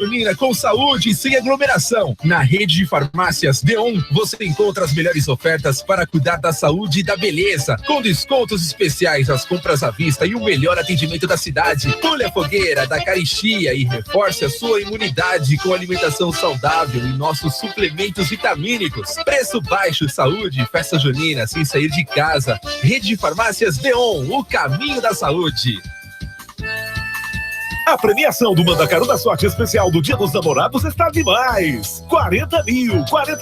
junina com saúde e sem aglomeração. Na rede de farmácias Deon, você encontra as melhores ofertas para cuidar da saúde e da beleza, com descontos especiais às compras à vista e o melhor atendimento da cidade. Pule a fogueira da caristia e reforce a sua imunidade com alimentação saudável e nossos suplementos vitamínicos. Preço baixo, saúde, festa junina sem sair de casa. Rede de farmácias Deon, o caminho da saúde. A premiação do Mandacaru da Sorte Especial do Dia dos Namorados está demais! 40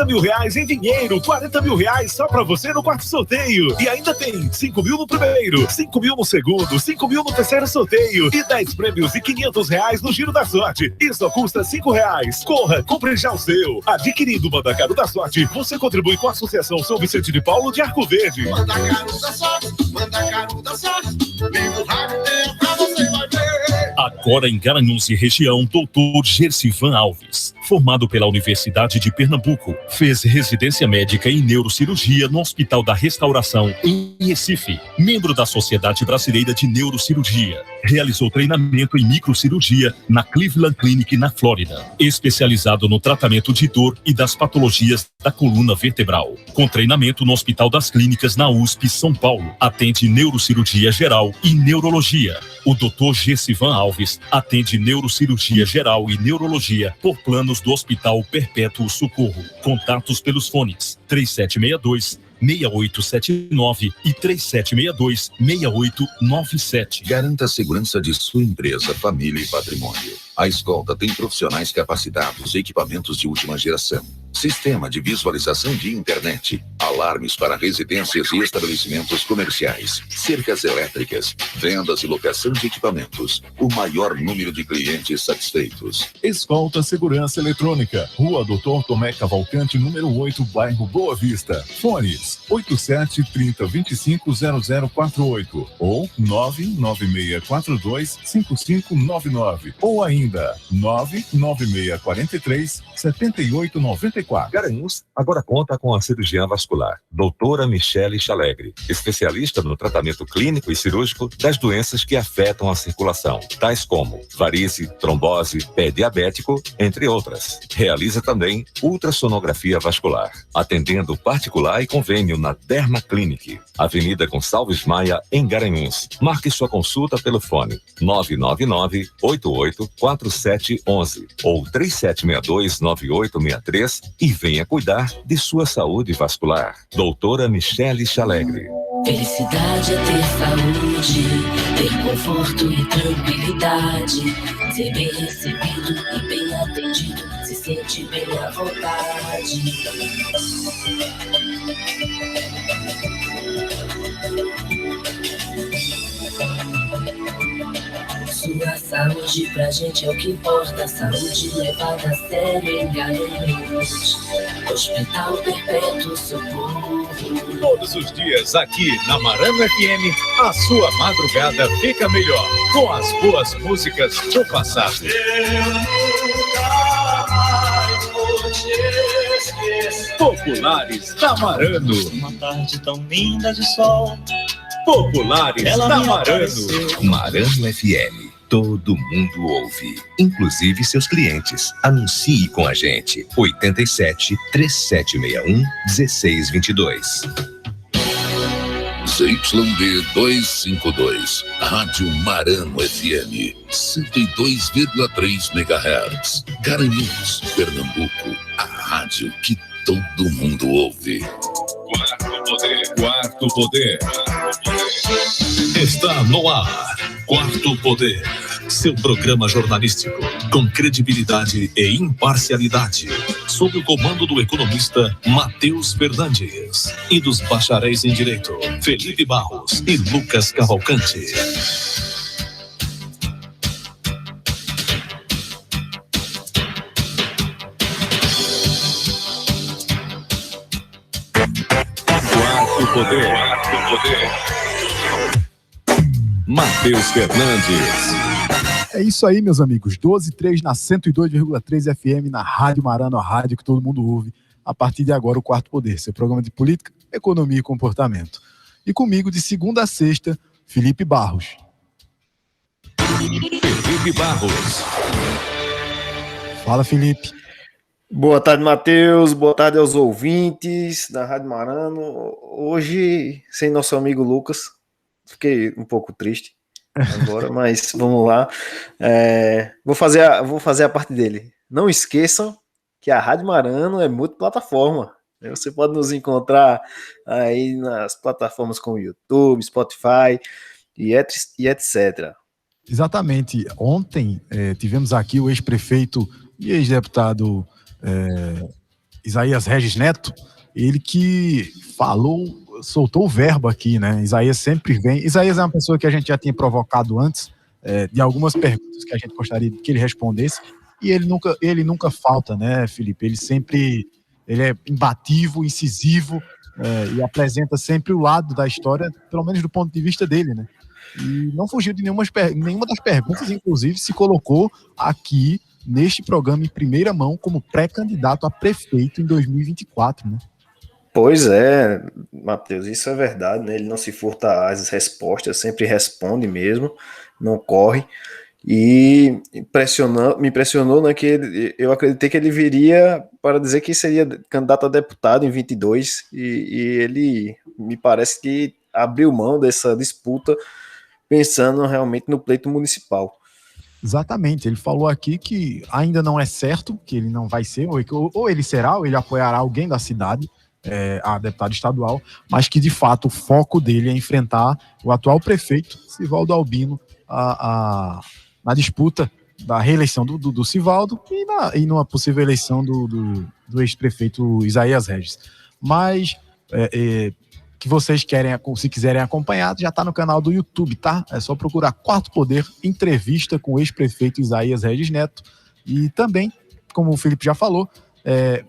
mil reais em dinheiro, 40 mil reais só pra você no quarto sorteio. E ainda tem 5 mil no primeiro, 5 mil no segundo, 5 mil no terceiro sorteio e 10 prêmios e 500 reais no Giro da Sorte. Isso só custa 5 reais. Corra, compre já o seu. Adquirindo o Mandacaru da Sorte, você contribui com a Associação São Vicente de Paulo de Arco Verde. Mandacaru da Sorte, Mandacaru da Sorte. Liga o rádio pra você vai ver. Agora em Garanhuns e região, Dr. Gersivan Alves, formado pela Universidade de Pernambuco, fez residência médica em neurocirurgia no Hospital da Restauração, em Recife, membro da Sociedade Brasileira de Neurocirurgia. Realizou treinamento em microcirurgia na Cleveland Clinic, na Flórida, especializado no tratamento de dor e das patologias da coluna vertebral. Com treinamento no Hospital das Clínicas, na USP, São Paulo, atende neurocirurgia geral e neurologia. O Dr. Gersivan Alves atende neurocirurgia geral e neurologia por planos do Hospital Perpétuo Socorro. Contatos pelos fones 3762-6879 e 3762-6897. Garanta a segurança de sua empresa, família e patrimônio. A escolta tem profissionais capacitados e equipamentos de última geração. Sistema de visualização de internet, alarmes para residências e estabelecimentos comerciais, cercas elétricas, vendas e locação de equipamentos. O maior número de clientes satisfeitos. Escolta Segurança Eletrônica, Rua Doutor Tomé Cavalcante, número 8, bairro Boa Vista. Fones 8730250048 ou 996425599 ou ainda 996437894. Garanhuns agora conta com a cirurgiã vascular, doutora Michele Chalegre, especialista no tratamento clínico e cirúrgico das doenças que afetam a circulação, tais como varize, trombose, pé diabético, entre outras. Realiza também ultrassonografia vascular, atendendo particular e convênio na Derma Clinic, Avenida Gonçalves Maia, em Garanhuns. Marque sua consulta pelo fone 999-884711 ou 3762-9863 e venha cuidar de sua saúde vascular. Doutora Michele Chalegre. Felicidade é ter saúde, ter conforto e tranquilidade, ser bem recebido e bem atendido, se sente bem à vontade. Sua saúde pra gente é o que importa, saúde levada a sério em Garanhuns. Hospital Perpétuo Socorro. Todos os dias aqui na Marano FM, a sua madrugada fica melhor com as boas músicas do passado. Populares da Marano. Uma tarde tão linda de sol. Populares da Marano. Marano FM. Todo mundo ouve, inclusive seus clientes. Anuncie com a gente. 87 3761 1622. ZYD 252, Rádio Marano FM, 102,3 MHz. Garanhuns, Pernambuco, a rádio que todo mundo ouve. Quarto Poder. Quarto Poder. Está no ar. Quarto Poder. Seu programa jornalístico com credibilidade e imparcialidade, sob o comando do economista Matheus Fernandes e dos bacharéis em Direito Felipe Barros e Lucas Cavalcante. Quarto Poder. Quarto Poder. Matheus Fernandes. É isso aí, meus amigos. 12:03 na 102,3 FM, na Rádio Marano, a rádio que todo mundo ouve. A partir de agora, o Quarto Poder, seu programa de política, economia e comportamento. E comigo, de segunda a sexta, Felipe Barros. Felipe Barros. Fala, Felipe. Boa tarde, Matheus. Boa tarde aos ouvintes da Rádio Marano. Hoje, sem nosso amigo Lucas, fiquei um pouco triste agora, mas vamos lá. Vou fazer a parte dele. Não esqueçam que a Rádio Marano é multiplataforma. Você pode nos encontrar aí nas plataformas como YouTube, Spotify e etc. Exatamente. Ontem tivemos aqui o ex-prefeito e ex-deputado Isaías Regis Neto, ele que soltou o verbo aqui, né? Isaías sempre vem. Isaías é uma pessoa que a gente já tinha provocado antes de algumas perguntas que a gente gostaria que ele respondesse, e ele nunca falta, né, Felipe? Ele é imbativo, incisivo, e apresenta sempre o lado da história, pelo menos do ponto de vista dele, né? E não fugiu de nenhuma das perguntas, inclusive se colocou aqui neste programa em primeira mão como pré-candidato a prefeito em 2024, né? Pois é, Matheus, isso é verdade, né? Ele não se furta às respostas, sempre responde mesmo, não corre. E me impressionou, né, que eu acreditei que ele viria para dizer que seria candidato a deputado em 22, e ele me parece que abriu mão dessa disputa pensando realmente no pleito municipal. Exatamente, ele falou aqui que ainda não é certo que ele não vai ser, ou ele será, ou ele apoiará alguém da cidade, a deputado estadual, mas que de fato o foco dele é enfrentar o atual prefeito, Sivaldo Albino, na disputa da reeleição do Sivaldo e numa possível eleição do ex-prefeito Isaías Regis. Mas que vocês se quiserem acompanhar, já está no canal do YouTube, tá? É só procurar Quarto Poder, entrevista com o ex-prefeito Isaías Regis Neto. E também, como o Felipe já falou,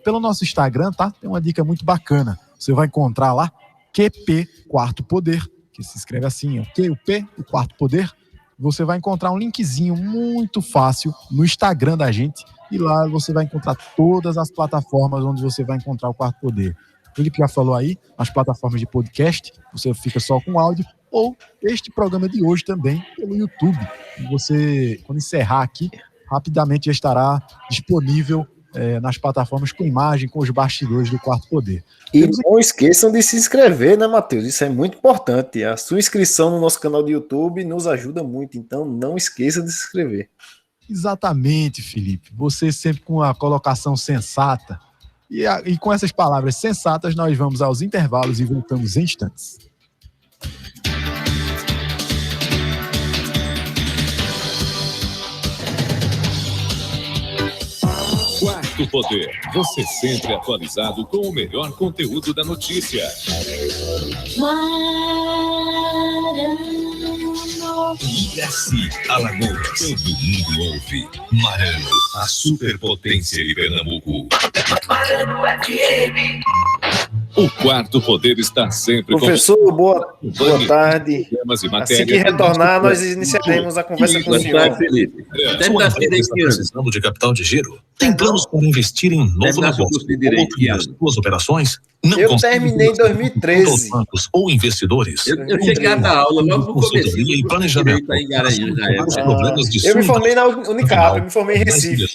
pelo nosso Instagram, tá? Tem uma dica muito bacana. Você vai encontrar lá QP Quarto Poder, que se escreve assim, o P, o Quarto Poder. Você vai encontrar um linkzinho muito fácil no Instagram da gente, e lá você vai encontrar todas as plataformas onde você vai encontrar o Quarto Poder. O Felipe já falou aí, as plataformas de podcast, você fica só com áudio, ou este programa de hoje também pelo YouTube. Você, quando encerrar aqui, rapidamente já estará disponível nas plataformas com imagem, com os bastidores do Quarto Poder. E não esqueçam de se inscrever, né, Matheus? Isso é muito importante. A sua inscrição no nosso canal do YouTube nos ajuda muito, então não esqueça de se inscrever. Exatamente, Felipe. Você sempre com a colocação sensata. E com essas palavras sensatas, nós vamos aos intervalos e voltamos em instantes. Quarto Poder, você sempre atualizado com o melhor conteúdo da notícia. ISI Alagoas. Todo mundo ouve. Marano, a superpotência de Pernambuco. Marano FM. O Quarto Poder está sempre... Professor, boa tarde. Assim que retornar, nós iniciaremos a conversa com o senhor. Sua empresa está precisando de capital de giro? Tem planos para investir em novo negócio ou as suas operações? Eu terminei em 2013. Bancos ou investidores? Eu cheguei a dar aula logo no começo. E planejamento. Eu me formei na Unicap, eu me formei em Recife.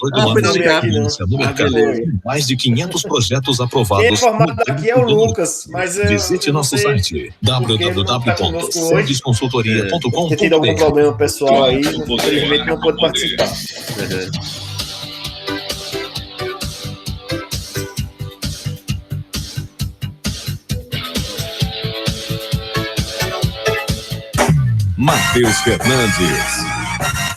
Mais de 500 projetos aprovados. Quem é formado aqui é o Lucas, mas visite nosso site www.cedesconsultoria.com.br. Tem tido algum problema pessoal aí, infelizmente não pode participar. Matheus Fernandes.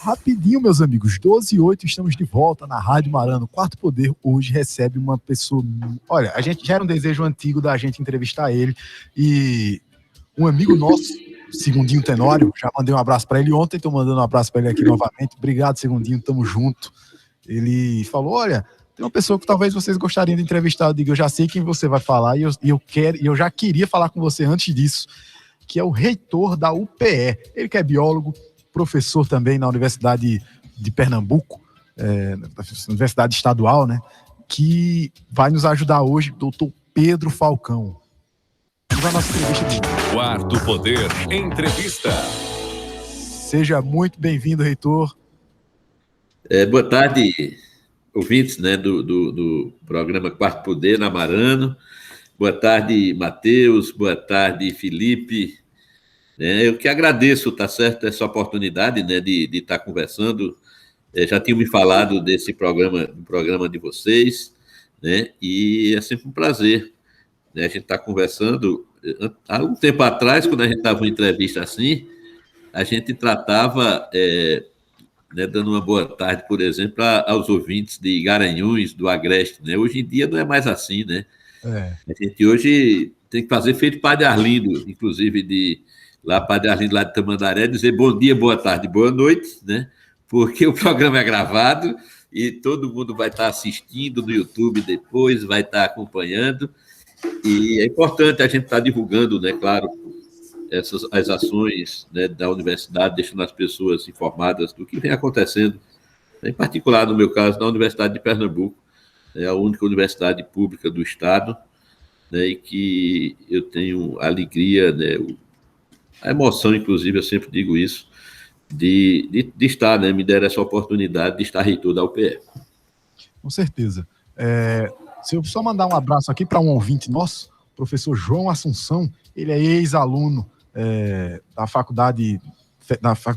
Rapidinho, meus amigos, 12h08, estamos de volta na Rádio Marano. Quarto Poder hoje recebe uma pessoa... Olha, a gente já era um desejo antigo da gente entrevistar ele, e um amigo nosso, Segundinho Tenório, já mandei um abraço para ele ontem, estou mandando um abraço para ele aqui novamente. Obrigado, Segundinho, tamo junto. Ele falou, olha, tem uma pessoa que talvez vocês gostariam de entrevistar. Eu digo, eu já sei quem você vai falar, e eu já queria falar com você antes disso, que é o reitor da UPE. Ele que é biólogo, professor também na Universidade de Pernambuco, Universidade Estadual, né? Que vai nos ajudar hoje, doutor Pedro Falcão. Vamos à nossa entrevista de hoje. Quarto Poder, entrevista. Seja muito bem-vindo, reitor. Boa tarde, ouvintes, né, do programa Quarto Poder na Marano. Boa tarde, Matheus. Boa tarde, Felipe. Eu que agradeço, tá certo, essa oportunidade, né, de estar conversando. Já tinham me falado desse programa de vocês, né, e é sempre um prazer, né, a gente estar conversando. Há um tempo atrás, quando a gente estava em entrevista assim, a gente tratava, né, dando uma boa tarde, por exemplo, aos ouvintes de Garanhuns, do Agreste, né? Hoje em dia não é mais assim, né? A gente hoje tem que fazer feito Padre Arlindo, inclusive Padre Arlindo lá de Tamandaré, dizer bom dia, boa tarde, boa noite, né? Porque o programa é gravado e todo mundo vai estar assistindo no YouTube depois, vai estar acompanhando, e é importante a gente estar divulgando, né, claro, as ações, né, da universidade, deixando as pessoas informadas do que vem acontecendo, em particular, no meu caso, na Universidade de Pernambuco, é a única universidade pública do Estado, né, e que eu tenho a alegria, né, a emoção, inclusive, eu sempre digo isso, de estar, né, me deram essa oportunidade de estar reitor da UPE. Com certeza. Se eu só mandar um abraço aqui para um ouvinte nosso, professor João Assunção, ele é ex-aluno da Faculdade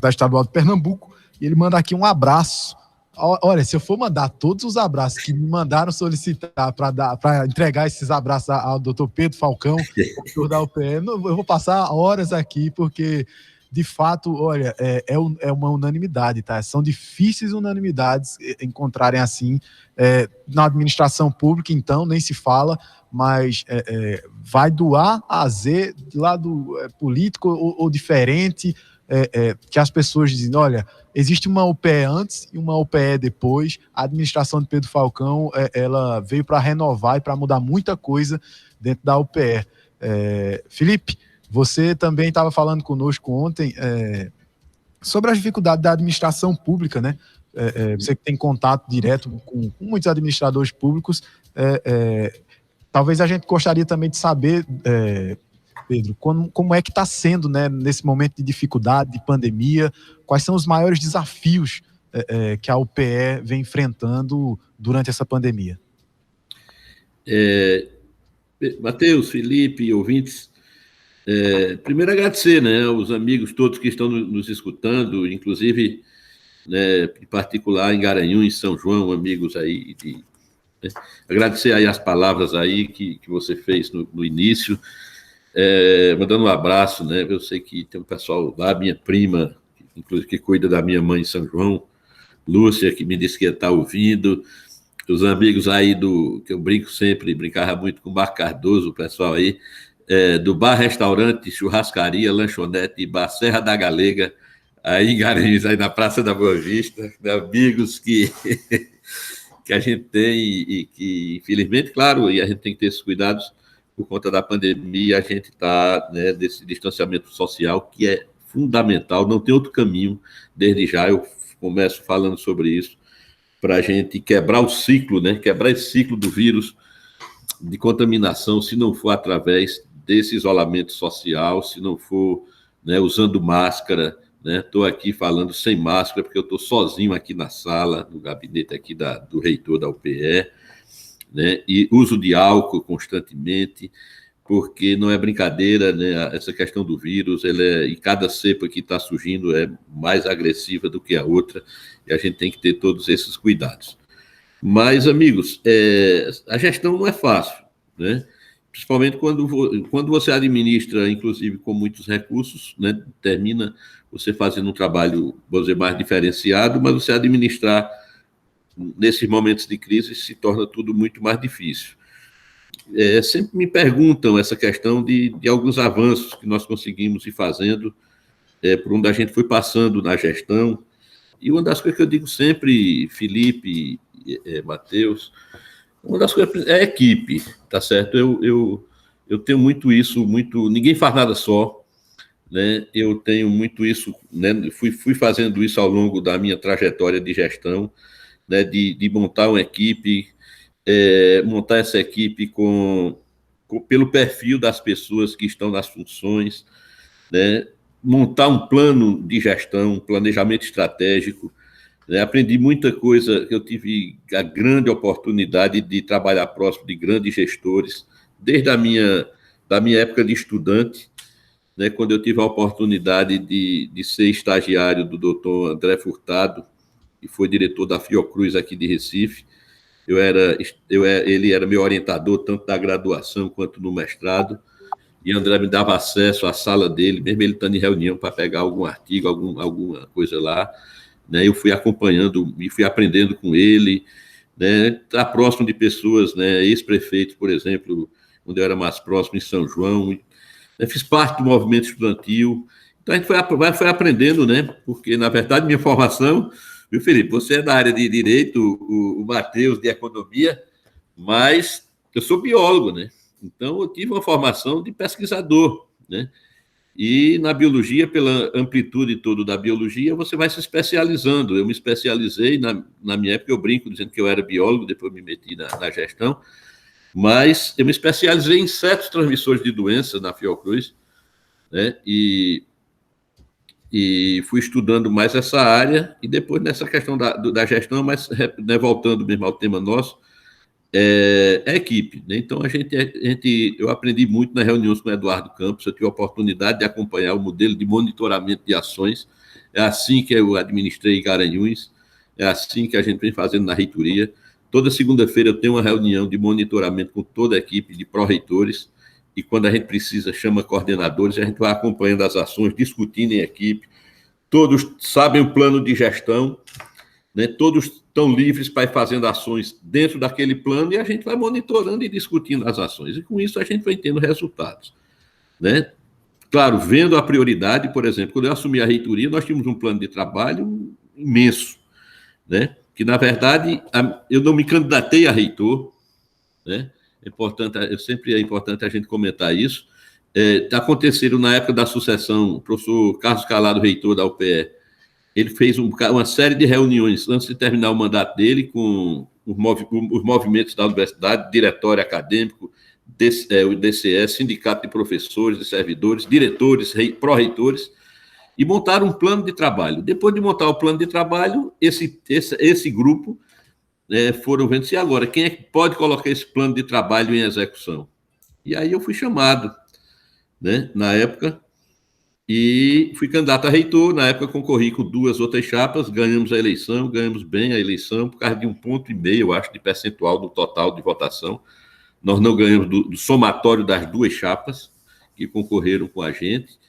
Estadual de Pernambuco, e ele manda aqui um abraço. Olha, se eu for mandar todos os abraços que me mandaram solicitar para entregar esses abraços ao doutor Pedro Falcão, doutor da UPE, eu vou passar horas aqui, porque, de fato, olha, é uma unanimidade, tá? São difíceis unanimidades encontrarem assim. Na administração pública, então, nem se fala, mas vai do A a Z, lado político ou diferente, que as pessoas dizem, olha, existe uma UPE antes e uma UPE depois. A administração de Pedro Falcão, ela veio para renovar e para mudar muita coisa dentro da UPE. Felipe, você também estava falando conosco ontem sobre as dificuldades da administração pública, né? Você que tem contato direto com muitos administradores públicos, talvez a gente gostaria também de saber, Pedro, como é que está sendo, né, nesse momento de dificuldade, de pandemia, quais são os maiores desafios que a UPE vem enfrentando durante essa pandemia? Matheus, Felipe, ouvintes, primeiro agradecer, né, aos amigos todos que estão nos escutando, inclusive, né, em particular em Garanhuns, São João, amigos aí, né, agradecer aí as palavras aí que você fez no início, mandando um abraço, né, eu sei que tem um pessoal lá, minha prima, inclusive que cuida da minha mãe em São João, Lúcia, que me disse que ia estar ouvindo, os amigos aí que eu brinco sempre, brincava muito com o Bar Cardoso, o pessoal aí, do Bar Restaurante, Churrascaria, Lanchonete e Bar Serra da Galega, aí em Garanhuns, aí na Praça da Boa Vista, né, amigos que a gente tem e que, infelizmente, claro, e a gente tem que ter esses cuidados por conta da pandemia, a gente está, né, desse distanciamento social que é fundamental, não tem outro caminho, desde já eu começo falando sobre isso, para a gente quebrar o ciclo, né, quebrar esse ciclo do vírus de contaminação, se não for através desse isolamento social, se não for, né, usando máscara, né? Estou aqui falando sem máscara, porque eu estou sozinho aqui na sala, no gabinete aqui do reitor da UPE, né? E uso de álcool constantemente, porque não é brincadeira, né? Essa questão do vírus, e cada cepa que está surgindo é mais agressiva do que a outra, e a gente tem que ter todos esses cuidados. Mas, amigos, a gestão não é fácil, né? Principalmente quando você administra, inclusive, com muitos recursos, né? Termina você fazendo um trabalho, vou dizer, mais diferenciado, mas você administrar nesses momentos de crise se torna tudo muito mais difícil. Sempre me perguntam essa questão de alguns avanços que nós conseguimos ir fazendo, por onde a gente foi passando na gestão, e uma das coisas que eu digo sempre, Felipe, Matheus, uma das coisas é a equipe, tá certo? Eu tenho muito isso, ninguém faz nada só, né? Eu tenho muito isso, né? Fui fazendo isso ao longo da minha trajetória de gestão, né? De montar uma equipe, montar essa equipe pelo perfil das pessoas que estão nas funções, né? Montar um plano de gestão, um planejamento estratégico, Aprendi muita coisa, eu tive a grande oportunidade de trabalhar próximo de grandes gestores, desde da minha época de estudante, né, quando eu tive a oportunidade de ser estagiário do doutor André Furtado, que foi diretor da Fiocruz aqui de Recife. Ele era meu orientador, tanto da graduação quanto no mestrado, e André me dava acesso à sala dele, mesmo ele estando em reunião para pegar algum artigo, alguma coisa lá, né, eu fui acompanhando e fui aprendendo com ele, né, estar próximo de pessoas, né, ex-prefeitos, por exemplo, quando eu era mais próximo em São João, né, fiz parte do movimento estudantil, então a gente foi aprendendo, né, porque, na verdade, minha formação, viu, Felipe, você é da área de Direito, o Matheus de Economia, mas eu sou biólogo, né, então eu tive uma formação de pesquisador, né, e na biologia, pela amplitude toda da biologia, você vai se especializando. Eu me especializei, na minha época eu brinco dizendo que eu era biólogo, depois me meti na gestão, mas eu me especializei em insetos transmissores de doenças na Fiocruz, né, e fui estudando mais essa área, e depois nessa questão da gestão, mas, né, voltando mesmo ao tema nosso, a equipe, né? Então eu aprendi muito nas reuniões com o Eduardo Campos, eu tive a oportunidade de acompanhar o modelo de monitoramento de ações, é assim que eu administrei Garanhuns, é assim que a gente vem fazendo na reitoria. Toda segunda-feira eu tenho uma reunião de monitoramento com toda a equipe de pró-reitores, e quando a gente precisa, chama coordenadores, e a gente vai acompanhando as ações, discutindo em equipe, todos sabem o plano de gestão, né? Todos estão livres para ir fazendo ações dentro daquele plano, e a gente vai monitorando e discutindo as ações, e com isso a gente vai tendo resultados, né? Claro, vendo a prioridade, por exemplo, quando eu assumi a reitoria, nós tínhamos um plano de trabalho imenso, né? Que, na verdade, eu não me candidatei a reitor, né? Sempre é importante a gente comentar isso. Aconteceram na época da sucessão, o professor Carlos Calado, reitor da UPE, ele fez uma série de reuniões antes de terminar o mandato dele com os movimentos da universidade, diretório acadêmico, o DCE, sindicato de professores e servidores, diretores, pró-reitores, e montaram um plano de trabalho. Depois de montar o plano de trabalho, esse grupo foram vendo se agora quem é que pode colocar esse plano de trabalho em execução. E aí eu fui chamado, né, na época, e fui candidato a reitor. Na época concorri com 2 outras chapas, ganhamos a eleição, ganhamos bem a eleição, por causa de 1,5 ponto, eu acho, de percentual do total de votação. Nós não ganhamos do somatório das 2 chapas que concorreram com a gente.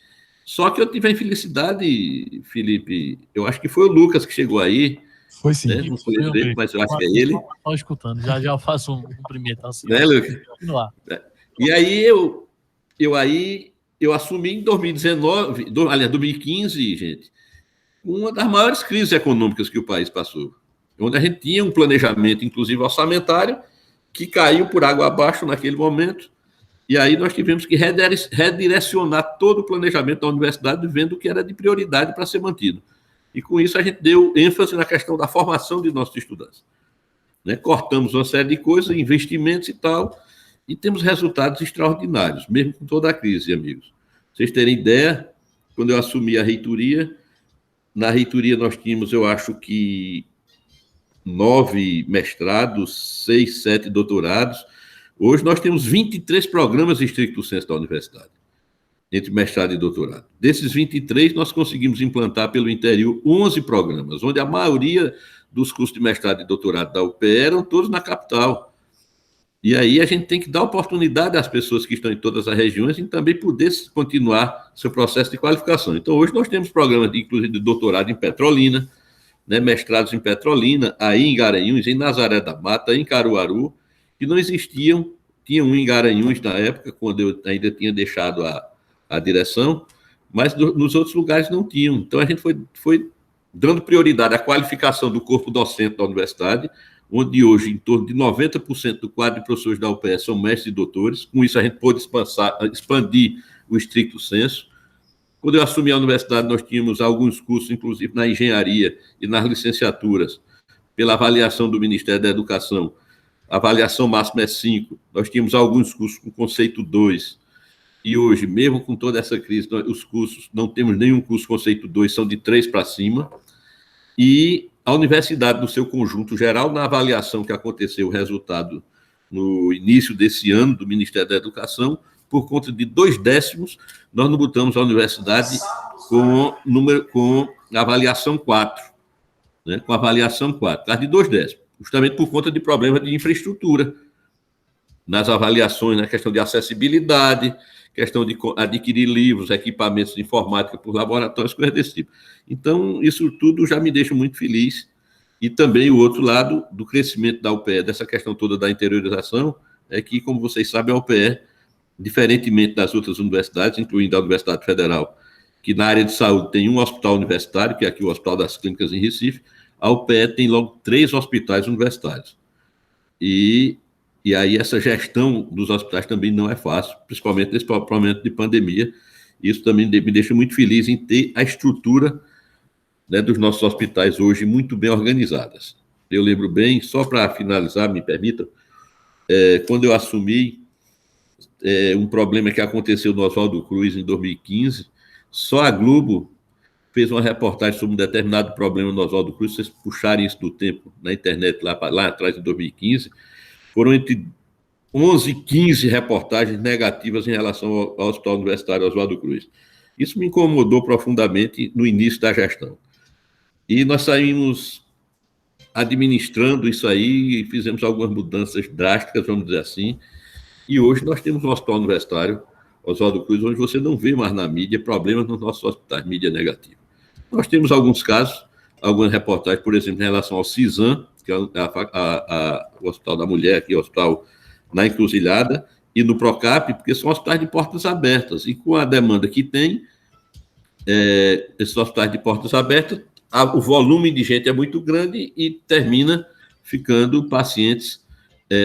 Só que eu tive a infelicidade, Felipe, eu acho que foi o Lucas que chegou aí. Foi sim. Né? Não foi ele, mas eu acho que é ele. Estou escutando, já eu faço um cumprimento assim. Né, Lucas? E aí eu assumi em 2015, gente, uma das maiores crises econômicas que o país passou, onde a gente tinha um planejamento, inclusive orçamentário, que caiu por água abaixo naquele momento, e aí nós tivemos que redirecionar todo o planejamento da universidade, vendo o que era de prioridade para ser mantido. E com isso a gente deu ênfase na questão da formação de nossos estudantes, né? Cortamos uma série de coisas, investimentos e tal, e temos resultados extraordinários, mesmo com toda a crise, amigos. Pra vocês terem ideia, quando eu assumi a reitoria, na reitoria nós tínhamos, eu acho que 9 mestrados, 6, 7 doutorados. Hoje nós temos 23 programas estricto sensu da universidade, entre mestrado e doutorado. Desses 23, nós conseguimos implantar pelo interior 11 programas, onde a maioria dos cursos de mestrado e doutorado da UPE eram todos na capital. E aí a gente tem que dar oportunidade às pessoas que estão em todas as regiões e também poder continuar seu processo de qualificação. Então, hoje nós temos programas, inclusive, de doutorado em Petrolina, né, mestrados em Petrolina, aí em Garanhuns, em Nazaré da Mata, em Caruaru, que não existiam. Tinha um em Garanhuns na época, quando eu ainda tinha deixado a direção, mas nos outros lugares não tinham. Então, a gente foi dando prioridade à qualificação do corpo docente da universidade, onde hoje em torno de 90% do quadro de professores da UPE são mestres e doutores. Com isso, a gente pôde expandir o estricto sensu. Quando eu assumi a universidade, nós tínhamos alguns cursos, inclusive na engenharia e nas licenciaturas, pela avaliação do Ministério da Educação. A avaliação máxima é 5. Nós tínhamos alguns cursos com conceito 2. E hoje, mesmo com toda essa crise, os cursos, não temos nenhum curso conceito 2, são de 3 para cima. E a universidade, no seu conjunto geral, na avaliação que aconteceu, o resultado no início desse ano do Ministério da Educação, por conta de 2/10, nós não botamos a universidade com avaliação 4, né? Com avaliação 4, caso de 2/10, justamente por conta de problemas de infraestrutura nas avaliações, na questão de acessibilidade, questão de adquirir livros, equipamentos de informática por laboratórios, coisas desse tipo. Então, isso tudo já me deixa muito feliz. E também o outro lado do crescimento da UPE, dessa questão toda da interiorização, é que, como vocês sabem, a UPE, diferentemente das outras universidades, incluindo a Universidade Federal, que na área de saúde tem um hospital universitário, que é aqui o Hospital das Clínicas em Recife, a UPE tem logo 3 hospitais universitários. E aí essa gestão dos hospitais também não é fácil, principalmente nesse momento de pandemia. Isso também me deixa muito feliz em ter a estrutura, né, dos nossos hospitais hoje muito bem organizadas. Eu lembro bem, só para finalizar, me permitam, quando eu assumi um problema que aconteceu no Oswaldo Cruz em 2015, só a Globo fez uma reportagem sobre um determinado problema no Oswaldo Cruz. Se vocês puxarem isso do tempo na internet, lá atrás, em 2015, foram entre 11 e 15 reportagens negativas em relação ao Hospital Universitário Oswaldo Cruz. Isso me incomodou profundamente no início da gestão. E nós saímos administrando isso aí e fizemos algumas mudanças drásticas, vamos dizer assim. E hoje nós temos um hospital universitário, Oswaldo Cruz, onde você não vê mais na mídia problemas nos nossos hospitais, mídia negativa. Nós temos alguns casos, algumas reportagens, por exemplo, em relação ao CISAM, que é o Hospital da Mulher, que é o hospital na Encruzilhada, e no Procap, porque são hospitais de portas abertas. E com a demanda que tem, esses hospitais de portas abertas, o volume de gente é muito grande e termina ficando pacientes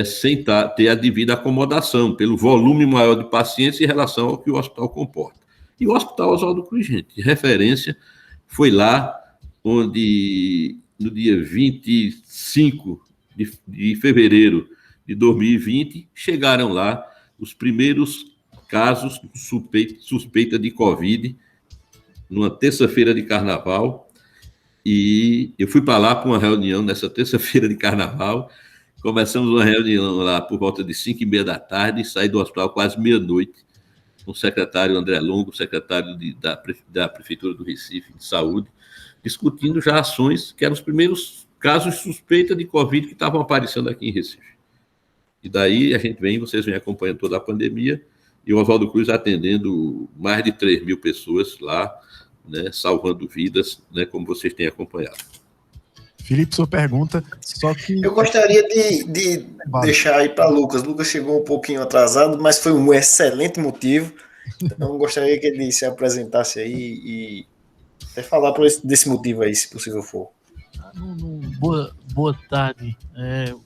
sem ter a devida acomodação, pelo volume maior de pacientes em relação ao que o hospital comporta. E o Hospital Oswaldo Cruz, gente, de referência, foi lá onde, no dia 25 de fevereiro de 2020, chegaram lá os primeiros casos suspeita de Covid, numa terça-feira de carnaval. E eu fui para lá para uma reunião nessa terça-feira de carnaval. Começamos uma reunião lá por volta de 5h30 da tarde e saí do hospital quase meia-noite, com o secretário André Longo, secretário da Prefeitura do Recife de Saúde, discutindo já ações que eram os primeiros casos suspeitos de Covid que estavam aparecendo aqui em Recife. E daí a gente vocês vêm acompanhando toda a pandemia, e o Oswaldo Cruz atendendo mais de 3.000 pessoas lá, né, salvando vidas, né, como vocês têm acompanhado. Felipe, sua pergunta, só que... Eu gostaria de deixar aí para Lucas. Lucas chegou um pouquinho atrasado, mas foi um excelente motivo. Então, eu gostaria que ele se apresentasse aí e até falar desse motivo aí, se possível for. Boa tarde.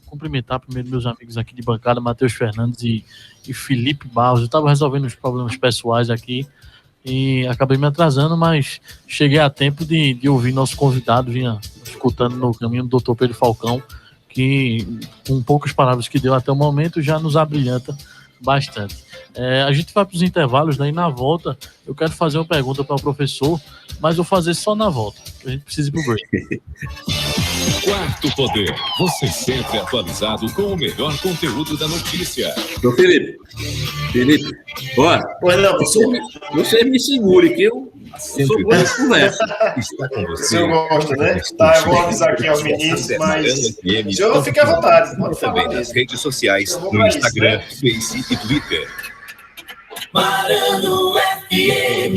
Cumprimentar primeiro meus amigos aqui de bancada, Matheus Fernandes e Felipe Barros. Eu estava resolvendo os problemas pessoais aqui e acabei me atrasando, mas cheguei a tempo de ouvir nosso convidado, vinha escutando no caminho do Dr. Pedro Falcão, que com poucas palavras que deu até o momento já nos abrilhanta bastante. A gente vai para os intervalos, né, e na volta eu quero fazer uma pergunta para o professor, mas vou fazer só na volta, que a gente precisa ir para o break. Quarto Poder, você sempre atualizado com o melhor conteúdo da notícia. Ô Felipe, bora. Você me segure, que eu sou bom de conversa. Está com você. Eu gosto, né? Tá, eu vou avisar aqui aos meninos, mas o senhor não fica à vontade. Também nas redes sociais, no Instagram, Face e Twitter. Marano FM.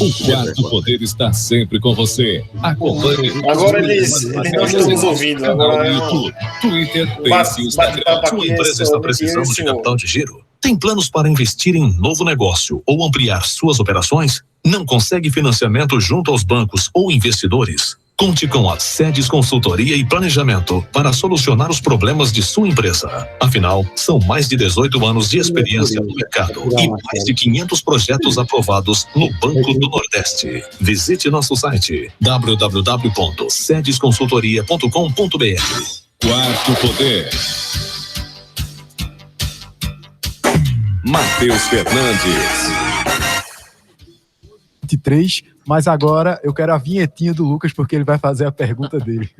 O Quarto Poder está sempre com você. Acompanhe. Agora eles não estão nos ouvindo. Agora no YouTube, Twitter, Face e Instagram. Sua empresa está precisando de capital de giro? Tem planos para investir em novo negócio ou ampliar suas operações? Não consegue financiamento junto aos bancos ou investidores? Conte com a Sedes Consultoria e Planejamento para solucionar os problemas de sua empresa. Afinal, são mais de 18 anos de experiência no mercado e mais de 500 projetos aprovados no Banco do Nordeste. Visite nosso site www.sedesconsultoria.com.br. Quarto Poder. Matheus Fernandes. 23, Mas agora eu quero a vinhetinha do Lucas, porque ele vai fazer a pergunta dele.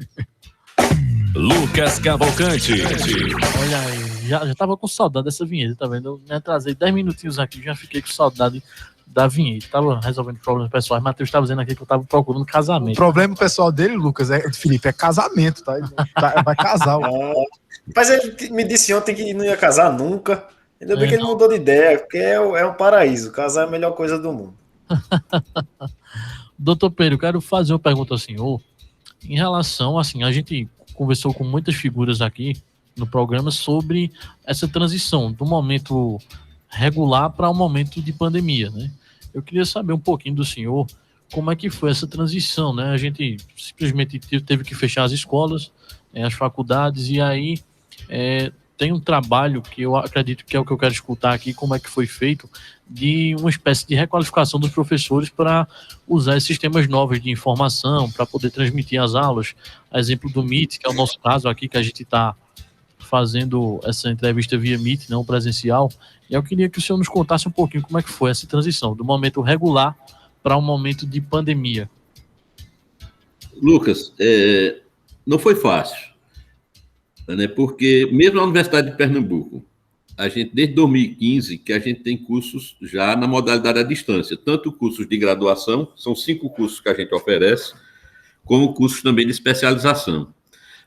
Lucas Cavalcante. Olha aí, já tava com saudade dessa vinheta, tá vendo? Eu me atrasei 10 minutinhos aqui, já fiquei com saudade da vinheta. Tava resolvendo problemas pessoais. Matheus estava dizendo aqui que eu tava procurando casamento. O problema pessoal dele, Lucas, Felipe, é casamento, tá? Vai casar. Mas ele me disse ontem que não ia casar nunca. Ainda bem que ele mudou de ideia, porque é um paraíso. Casar é a melhor coisa do mundo. Doutor Pedro, eu quero fazer uma pergunta ao senhor. Em relação, assim, a gente conversou com muitas figuras aqui no programa sobre essa transição do momento regular para o momento de pandemia, né? Eu queria saber um pouquinho do senhor como é que foi essa transição, né? A gente simplesmente teve que fechar as escolas, as faculdades, e aí tem um trabalho que eu acredito que é o que eu quero escutar aqui, como é que foi feito, de uma espécie de requalificação dos professores para usar esses sistemas novos de informação, para poder transmitir as aulas. A exemplo do Meet, que é o nosso caso aqui, que a gente está fazendo essa entrevista via Meet, não presencial. E eu queria que o senhor nos contasse um pouquinho como é que foi essa transição, do momento regular para um momento de pandemia. Lucas, não foi fácil, né? Porque mesmo na Universidade de Pernambuco, a gente, desde 2015, que a gente tem cursos já na modalidade à distância, tanto cursos de graduação, são 5 cursos que a gente oferece, como cursos também de especialização.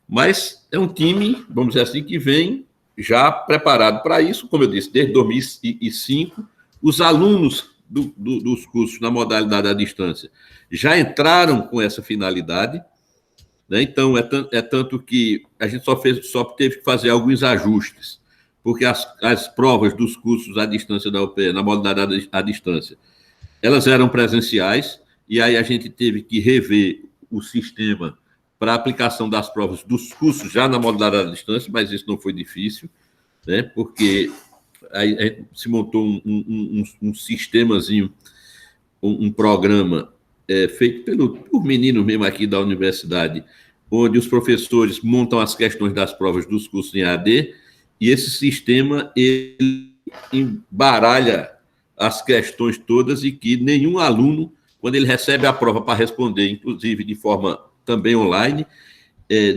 Mas é um time, vamos dizer assim, que vem já preparado para isso, como eu disse, desde 2005. Os alunos dos cursos na modalidade à distância já entraram com essa finalidade, né? Então, é tanto que a gente só teve que fazer alguns ajustes, porque as provas dos cursos à distância da UPE, na modalidade à distância, elas eram presenciais, e aí a gente teve que rever o sistema para a aplicação das provas dos cursos já na modalidade à distância, mas isso não foi difícil, né? Porque aí se montou um sistemazinho, um programa feito por meninos mesmo aqui da universidade, onde os professores montam as questões das provas dos cursos em AD, e esse sistema ele embaralha as questões todas, e que nenhum aluno, quando ele recebe a prova para responder, inclusive de forma também online,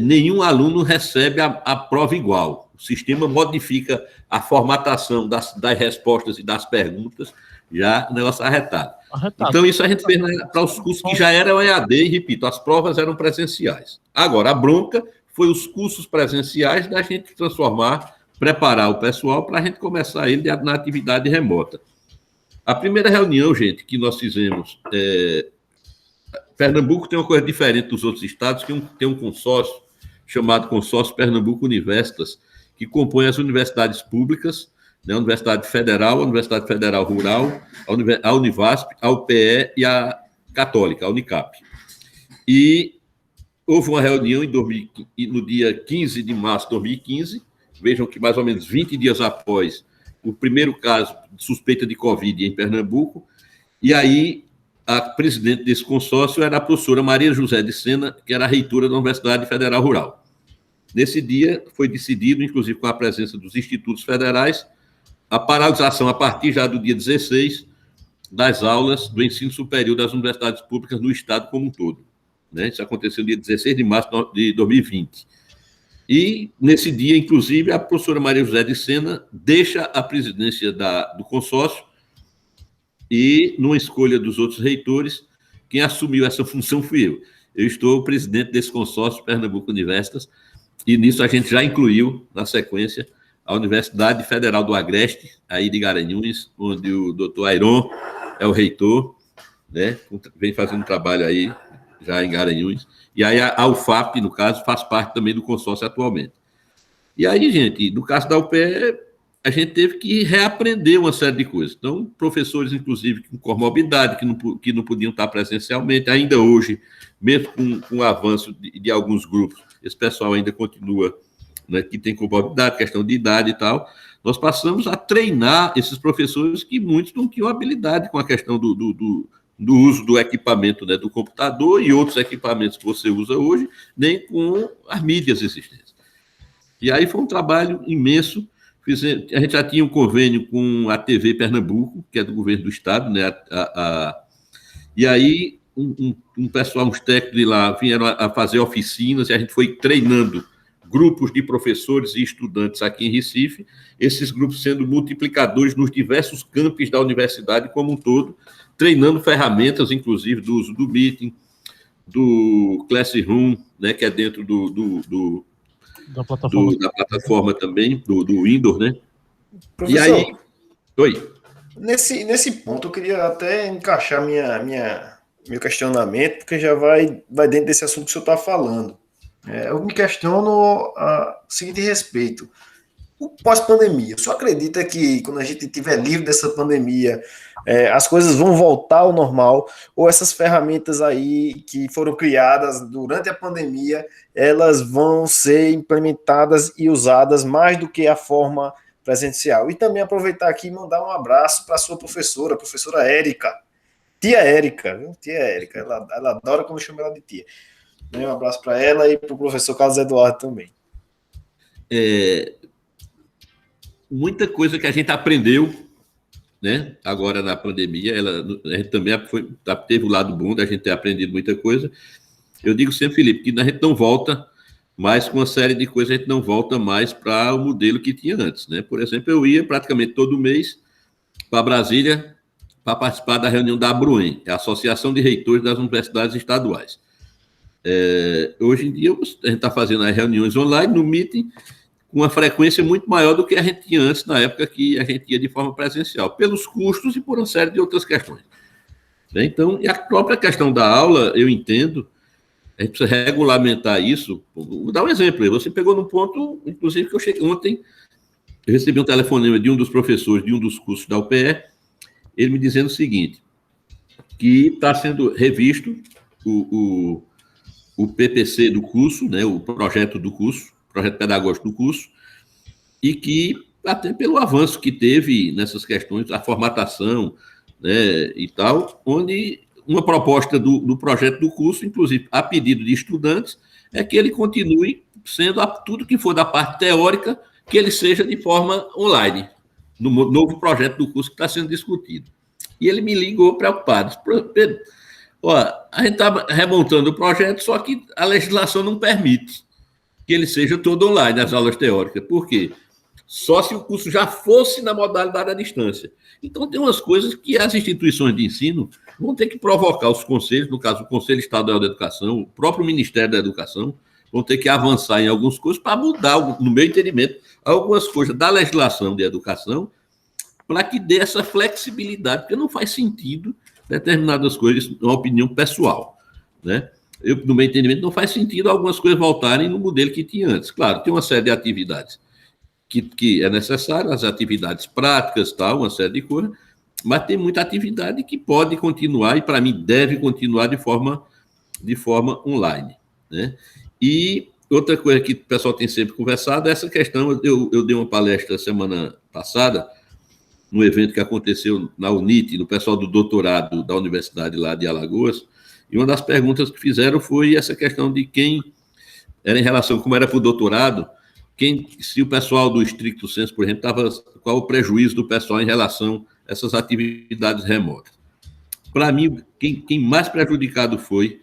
nenhum aluno recebe a prova igual. O sistema modifica a formatação das respostas e das perguntas, já o negócio arretado. Então, isso a gente fez para os cursos que já eram EAD, e repito, as provas eram presenciais. Agora, a bronca foi os cursos presenciais da gente preparar o pessoal para a gente começar ele na atividade remota. A primeira reunião, gente, que nós fizemos, Pernambuco tem uma coisa diferente dos outros estados, que tem um consórcio chamado Consórcio Pernambuco Universitas, que compõe as universidades públicas, né, a Universidade Federal, a Universidade Federal Rural, a Univasp, a UPE e a Católica, a Unicap. E houve uma reunião no dia 15 de março de 2015, vejam que mais ou menos 20 dias após o primeiro caso de suspeita de Covid em Pernambuco, e aí a presidente desse consórcio era a professora Maria José de Sena, que era a reitora da Universidade Federal Rural. Nesse dia foi decidido, inclusive com a presença dos institutos federais, a paralisação a partir já do dia 16 das aulas do ensino superior das universidades públicas no estado como um todo, né? Isso aconteceu no dia 16 de março de 2020. E, nesse dia, inclusive, a professora Maria José de Sena deixa a presidência do consórcio, e, numa escolha dos outros reitores, quem assumiu essa função fui eu. Eu estou presidente desse consórcio Pernambuco Universitas, e nisso a gente já incluiu, na sequência, a Universidade Federal do Agreste, aí de Garanhuns, onde o doutor Airon é o reitor, né? Vem fazendo trabalho aí, já em Garanhuns. E aí a UFAP, no caso, faz parte também do consórcio atualmente. E aí, gente, no caso da UPE, a gente teve que reaprender uma série de coisas. Então, professores, inclusive, com comorbidade, que não podiam estar presencialmente, ainda hoje, mesmo com o avanço de alguns grupos, esse pessoal ainda continua, né, que tem comorbidade, questão de idade e tal. Nós passamos a treinar esses professores que muitos não tinham habilidade com a questão do uso do equipamento, né, do computador e outros equipamentos que você usa hoje, nem com as mídias existentes. E aí foi um trabalho imenso. A gente já tinha um convênio com a TV Pernambuco, que é do governo do estado, né? E aí um pessoal, uns técnicos de lá, vieram a fazer oficinas e a gente foi treinando grupos de professores e estudantes aqui em Recife, esses grupos sendo multiplicadores nos diversos campos da universidade como um todo, treinando ferramentas, inclusive, do uso do Meeting, do Classroom, né, que é dentro da plataforma, da plataforma também, do Windows, né? Professor, e aí... Oi. Nesse ponto, eu queria até encaixar meu questionamento, porque já vai dentro desse assunto que o senhor está falando. Eu me questiono a seguinte respeito. O pós-pandemia, o senhor acredita que quando a gente estiver livre dessa pandemia, as coisas vão voltar ao normal, ou essas ferramentas aí que foram criadas durante a pandemia, elas vão ser implementadas e usadas mais do que a forma presencial? E também aproveitar aqui e mandar um abraço para a sua professora, a professora Érica, tia Érica, viu? Tia Érica, ela adora quando eu chamo ela de tia. Um abraço para ela e para o professor Carlos Eduardo também. Muita coisa que a gente aprendeu, né, agora na pandemia, a gente também teve o lado bom da gente ter aprendido muita coisa. Eu digo sempre, Felipe, que a gente não volta mais com uma série de coisas, a gente não volta mais para o modelo que tinha antes, né? Por exemplo, eu ia praticamente todo mês para Brasília para participar da reunião da ABRUEM, a Associação de Reitores das Universidades Estaduais. Hoje em dia, a gente está fazendo as reuniões online, no Meeting, com uma frequência muito maior do que a gente tinha antes, na época que a gente ia de forma presencial, pelos custos e por uma série de outras questões. Então, e a própria questão da aula, eu entendo, a gente precisa regulamentar isso. Vou dar um exemplo. Você pegou num ponto, inclusive, que eu cheguei ontem, eu recebi um telefonema de um dos professores de um dos cursos da UPE, ele me dizendo o seguinte, que está sendo revisto o PPC do curso, né, o projeto do curso, projeto pedagógico do curso, e que, até pelo avanço que teve nessas questões, a formatação, né, e tal, onde uma proposta do projeto do curso, inclusive a pedido de estudantes, é que ele continue sendo tudo que for da parte teórica, que ele seja de forma online, no novo projeto do curso que está sendo discutido. E ele me ligou preocupado. Pedro, a gente está remontando o projeto, só que a legislação não permite que ele seja todo online, as aulas teóricas. Por quê? Só se o curso já fosse na modalidade à distância. Então, tem umas coisas que as instituições de ensino vão ter que provocar os conselhos, no caso, o Conselho Estadual da Educação, o próprio Ministério da Educação, vão ter que avançar em alguns coisas para mudar, no meu entendimento, algumas coisas da legislação de educação para que dê essa flexibilidade, porque não faz sentido determinadas coisas, uma opinião pessoal, né? No meu entendimento, não faz sentido algumas coisas voltarem no modelo que tinha antes. Claro, tem uma série de atividades que é necessária, as atividades práticas, tal, uma série de coisas, mas tem muita atividade que pode continuar e, para mim, deve continuar de forma online, né? E outra coisa que o pessoal tem sempre conversado é essa questão. Eu dei uma palestra semana passada, num evento que aconteceu na UNIT, no pessoal do doutorado da Universidade lá de Alagoas, e uma das perguntas que fizeram foi essa questão de quem era em relação, como era para o doutorado, se o pessoal do estricto senso, por exemplo, qual o prejuízo do pessoal em relação a essas atividades remotas. Para mim, quem mais prejudicado foi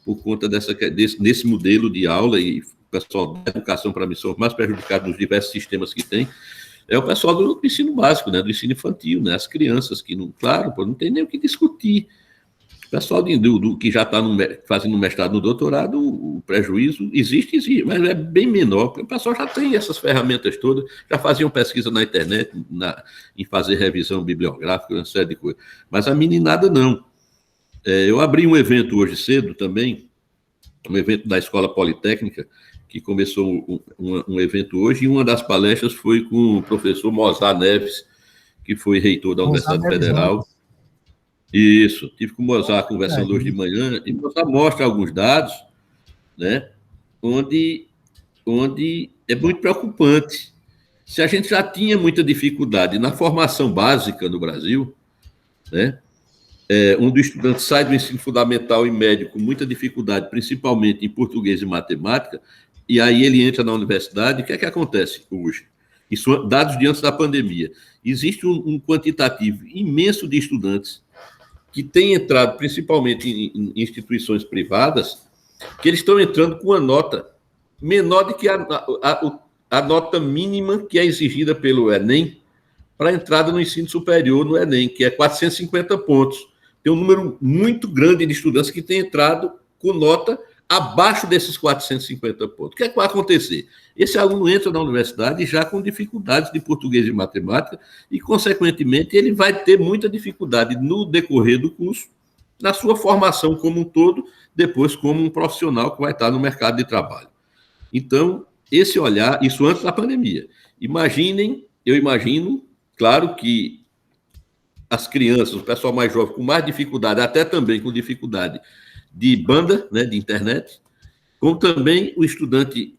por conta desse modelo de aula, e o pessoal da educação, para mim, são mais prejudicados nos diversos sistemas que tem, é o pessoal do ensino básico, né, do ensino infantil, né, as crianças que, não tem nem o que discutir. O pessoal que já está fazendo mestrado no doutorado, o prejuízo existe, mas é bem menor, porque o pessoal já tem essas ferramentas todas, já faziam pesquisa na internet, em fazer revisão bibliográfica, uma série de coisas. Mas a meninada não. Eu abri um evento hoje cedo também, um evento da Escola Politécnica, que começou um evento hoje, e uma das palestras foi com o professor Mozar Neves, que foi reitor da Universidade Federal. Isso, tive com o Mozar conversando hoje de manhã, e o Mozar mostra alguns dados, né, onde é muito preocupante. Se a gente já tinha muita dificuldade na formação básica no Brasil, né, onde o estudante sai do ensino fundamental e médio com muita dificuldade, principalmente em português e matemática, e aí ele entra na universidade, o que é que acontece hoje? Isso, dados de antes da pandemia. Existe um quantitativo imenso de estudantes que têm entrado, principalmente em instituições privadas, que eles estão entrando com uma nota menor do que a nota mínima que é exigida pelo Enem para a entrada no ensino superior no Enem, que é 450 pontos. Tem um número muito grande de estudantes que têm entrado com nota abaixo desses 450 pontos. O que é que vai acontecer? Esse aluno entra na universidade já com dificuldades de português e matemática e, consequentemente, ele vai ter muita dificuldade no decorrer do curso, na sua formação como um todo, depois como um profissional que vai estar no mercado de trabalho. Então, esse olhar, isso antes da pandemia. Eu imagino, claro que as crianças, o pessoal mais jovem com mais dificuldade, até também com dificuldade de banda, né, de internet, como também o estudante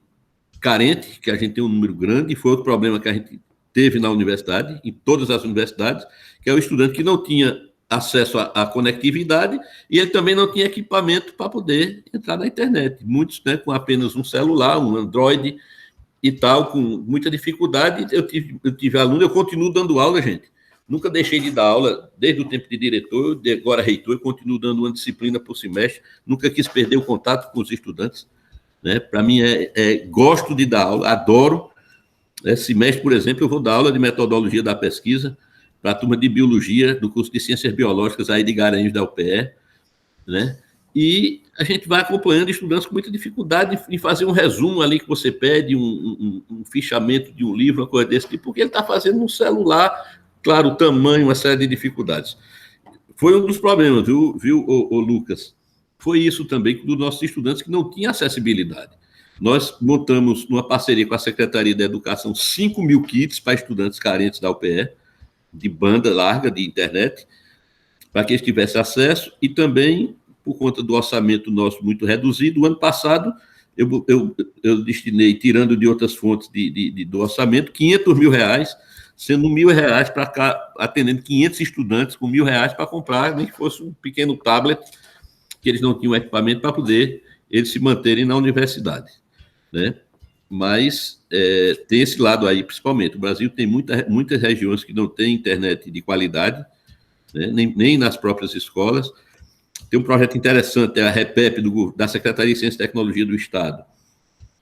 carente, que a gente tem um número grande, e foi outro problema que a gente teve na universidade, em todas as universidades, que é o estudante que não tinha acesso à conectividade e ele também não tinha equipamento para poder entrar na internet. Muitos, né, com apenas um celular, um Android e tal, com muita dificuldade. Eu tive aluno, eu continuo dando aula, gente. Nunca deixei de dar aula, desde o tempo de diretor, agora reitor, eu continuo dando uma disciplina por semestre, nunca quis perder o contato com os estudantes, né? Para mim, gosto de dar aula, adoro. Semestre, por exemplo, eu vou dar aula de metodologia da pesquisa para a turma de biologia do curso de ciências biológicas aí de Garanhuns da UPE, né? E a gente vai acompanhando estudantes com muita dificuldade em fazer um resumo ali que você pede, um fichamento de um livro, uma coisa desse tipo, porque ele está fazendo no celular. Claro, o tamanho, uma série de dificuldades. Foi um dos problemas, viu, Lucas? Foi isso também dos nossos estudantes que não tinham acessibilidade. Nós montamos, numa parceria com a Secretaria da Educação, 5 mil kits para estudantes carentes da UPE, de banda larga, de internet, para que eles tivessem acesso, e também, por conta do orçamento nosso muito reduzido, o ano passado, eu destinei, tirando de outras fontes do orçamento, R$500 mil, sendo R$1.000 para cá, atendendo 500 estudantes com R$1.000 para comprar, nem que fosse um pequeno tablet, que eles não tinham equipamento para poder eles se manterem na universidade, né? Mas tem esse lado aí, principalmente. O Brasil tem muitas regiões que não têm internet de qualidade, né? nem nas próprias escolas. Tem um projeto interessante, é a REPEP, da Secretaria de Ciência e Tecnologia do Estado,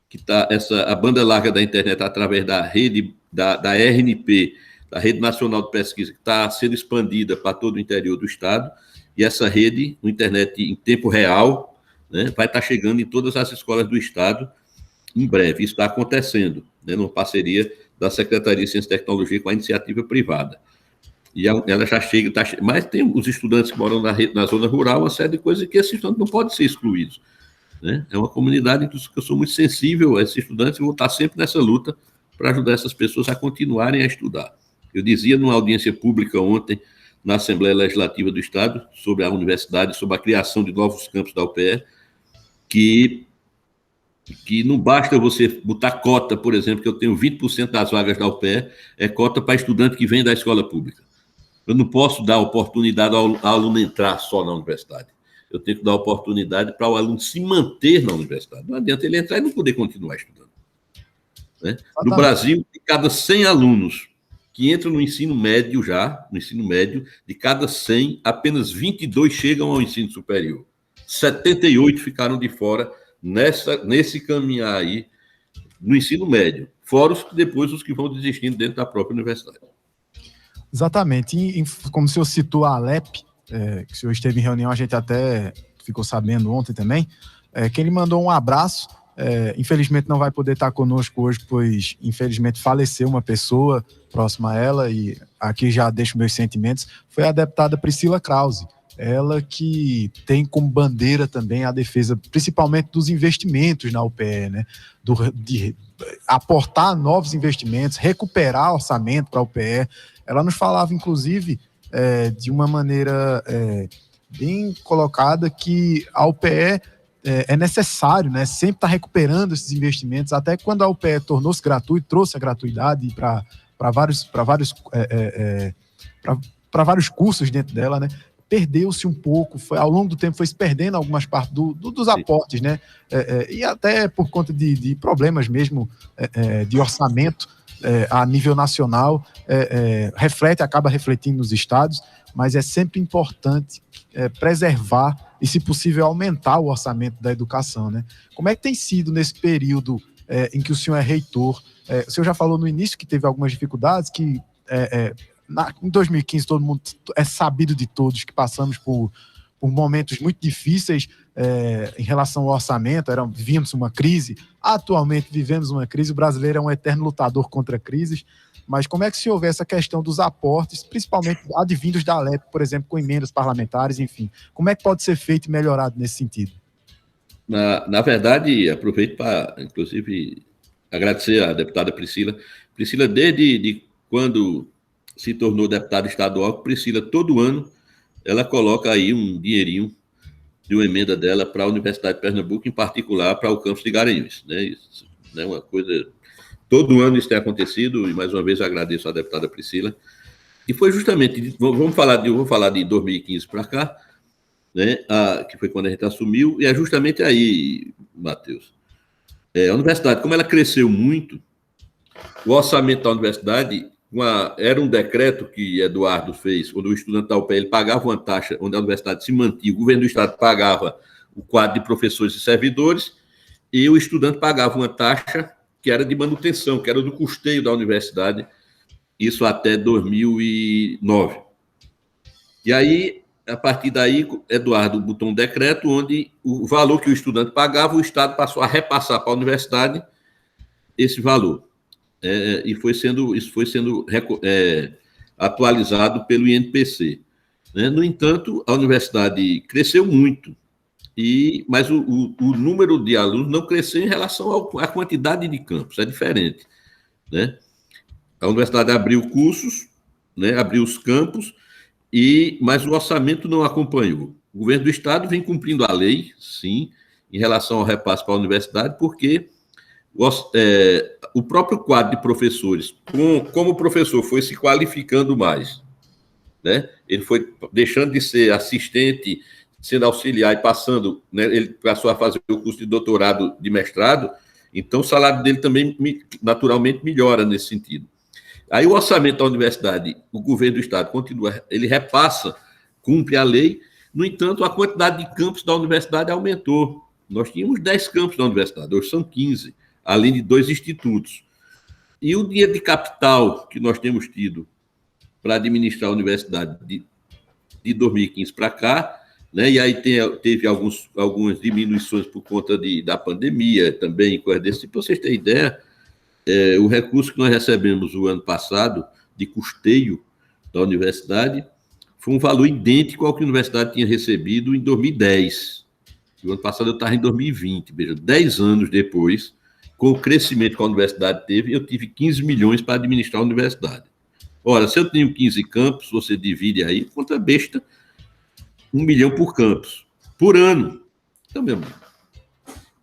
que está a banda larga da internet através da rede da RNP, da Rede Nacional de Pesquisa, que está sendo expandida para todo o interior do Estado, e essa rede, a internet em tempo real, né, vai estar chegando em todas as escolas do Estado em breve. Isso está acontecendo, né, numa parceria da Secretaria de Ciência e Tecnologia com a iniciativa privada. E ela já chega, mas tem os estudantes que moram na zona rural, uma série de coisas que esses estudantes não podem ser excluídos, né? É uma comunidade em que eu sou muito sensível a esses estudantes e vou estar sempre nessa luta para ajudar essas pessoas a continuarem a estudar. Eu dizia numa audiência pública ontem, na Assembleia Legislativa do Estado, sobre a universidade, sobre a criação de novos campos da UPE, que não basta você botar cota, por exemplo, que eu tenho 20% das vagas da UPE, é cota para estudante que vem da escola pública. Eu não posso dar oportunidade ao aluno entrar só na universidade. Eu tenho que dar oportunidade para o aluno se manter na universidade. Não adianta ele entrar e não poder continuar estudando, né? No Brasil, de cada 100 alunos que entram no ensino médio de cada 100, apenas 22 chegam ao ensino superior. 78 ficaram de fora nesse caminhar aí no ensino médio, fora depois os que vão desistindo dentro da própria universidade. Exatamente. Como o senhor citou a Alep, que o senhor esteve em reunião, a gente até ficou sabendo ontem também, que ele mandou um abraço. Infelizmente não vai poder estar conosco hoje, pois infelizmente faleceu uma pessoa próxima a ela, e aqui já deixo meus sentimentos. Foi a deputada Priscila Krause, ela que tem como bandeira também a defesa, principalmente dos investimentos na UPE, né? De aportar novos investimentos, recuperar orçamento para a UPE. Ela nos falava, inclusive, de uma maneira bem colocada, que a UPE é necessário, né, sempre estar recuperando esses investimentos, até quando a UPE tornou-se gratuita, trouxe a gratuidade para vários cursos dentro dela, né? Perdeu-se um pouco, ao longo do tempo foi se perdendo algumas partes dos aportes, né? E até por conta de problemas mesmo de orçamento, a nível nacional, acaba refletindo nos estados, mas é sempre importante preservar e, se possível, aumentar o orçamento da educação, né? Como é que tem sido nesse período em que o senhor é reitor? O senhor já falou no início que teve algumas dificuldades, que em 2015 todo mundo é sabido de todos que passamos por momentos muito difíceis em relação ao orçamento, vivíamos uma crise, atualmente vivemos uma crise, o brasileiro é um eterno lutador contra crises, mas como é que se houver essa questão dos aportes, principalmente advindos da Alep, por exemplo, com emendas parlamentares, enfim, como é que pode ser feito e melhorado nesse sentido? Na verdade, aproveito para, inclusive, agradecer à deputada Priscila. Priscila, desde quando se tornou deputada estadual, Priscila, todo ano, ela coloca aí um dinheirinho de uma emenda dela para a Universidade de Pernambuco, em particular para o campus de Garanhuns, né? Isso, né, uma coisa... Todo ano isso tem acontecido, e mais uma vez agradeço à deputada Priscila. E foi justamente, vou falar de 2015 para cá, né, que foi quando a gente assumiu, e é justamente aí, Matheus. A universidade, como ela cresceu muito, o orçamento da universidade era um decreto que Eduardo fez, quando o estudante da UPE ele pagava uma taxa, onde a universidade se mantinha, o governo do estado pagava o quadro de professores e servidores, e o estudante pagava uma taxa que era de manutenção, que era do custeio da universidade, isso até 2009. E aí, a partir daí, Eduardo botou um decreto onde o valor que o estudante pagava, o Estado passou a repassar para a universidade esse valor. Isso foi sendo atualizado pelo INPC. Né? No entanto, a universidade cresceu muito, mas o número de alunos não cresceu em relação à quantidade de campos, é diferente. Né? A universidade abriu cursos, né? Abriu os campos, mas o orçamento não acompanhou. O governo do estado vem cumprindo a lei, sim, em relação ao repasse para a universidade, porque o próprio quadro de professores, como o professor foi se qualificando mais, né? Ele foi deixando de ser assistente, sendo auxiliar e passando, né? Ele passou a fazer o curso de doutorado, de mestrado, então o salário dele também naturalmente melhora nesse sentido. Aí o orçamento da universidade, o governo do estado continua, ele repassa, cumpre a lei, no entanto, a quantidade de campos da universidade aumentou. Nós tínhamos 10 campos da universidade, hoje são 15, além de 2 institutos. E o dinheiro de capital que nós temos tido para administrar a universidade de 2015 para cá, né, e aí teve algumas diminuições por conta da pandemia também, coisa desse tipo. Para vocês terem ideia, o recurso que nós recebemos o ano passado de custeio da universidade foi um valor idêntico ao que a universidade tinha recebido em 2010. O ano passado eu estava em 2020, veja, 10 anos depois, com o crescimento que a universidade teve, eu tive 15 milhões para administrar a universidade. Ora, se eu tenho 15 campos, você divide aí, conta besta, 1 milhão por campus, por ano. Então, meu amigo,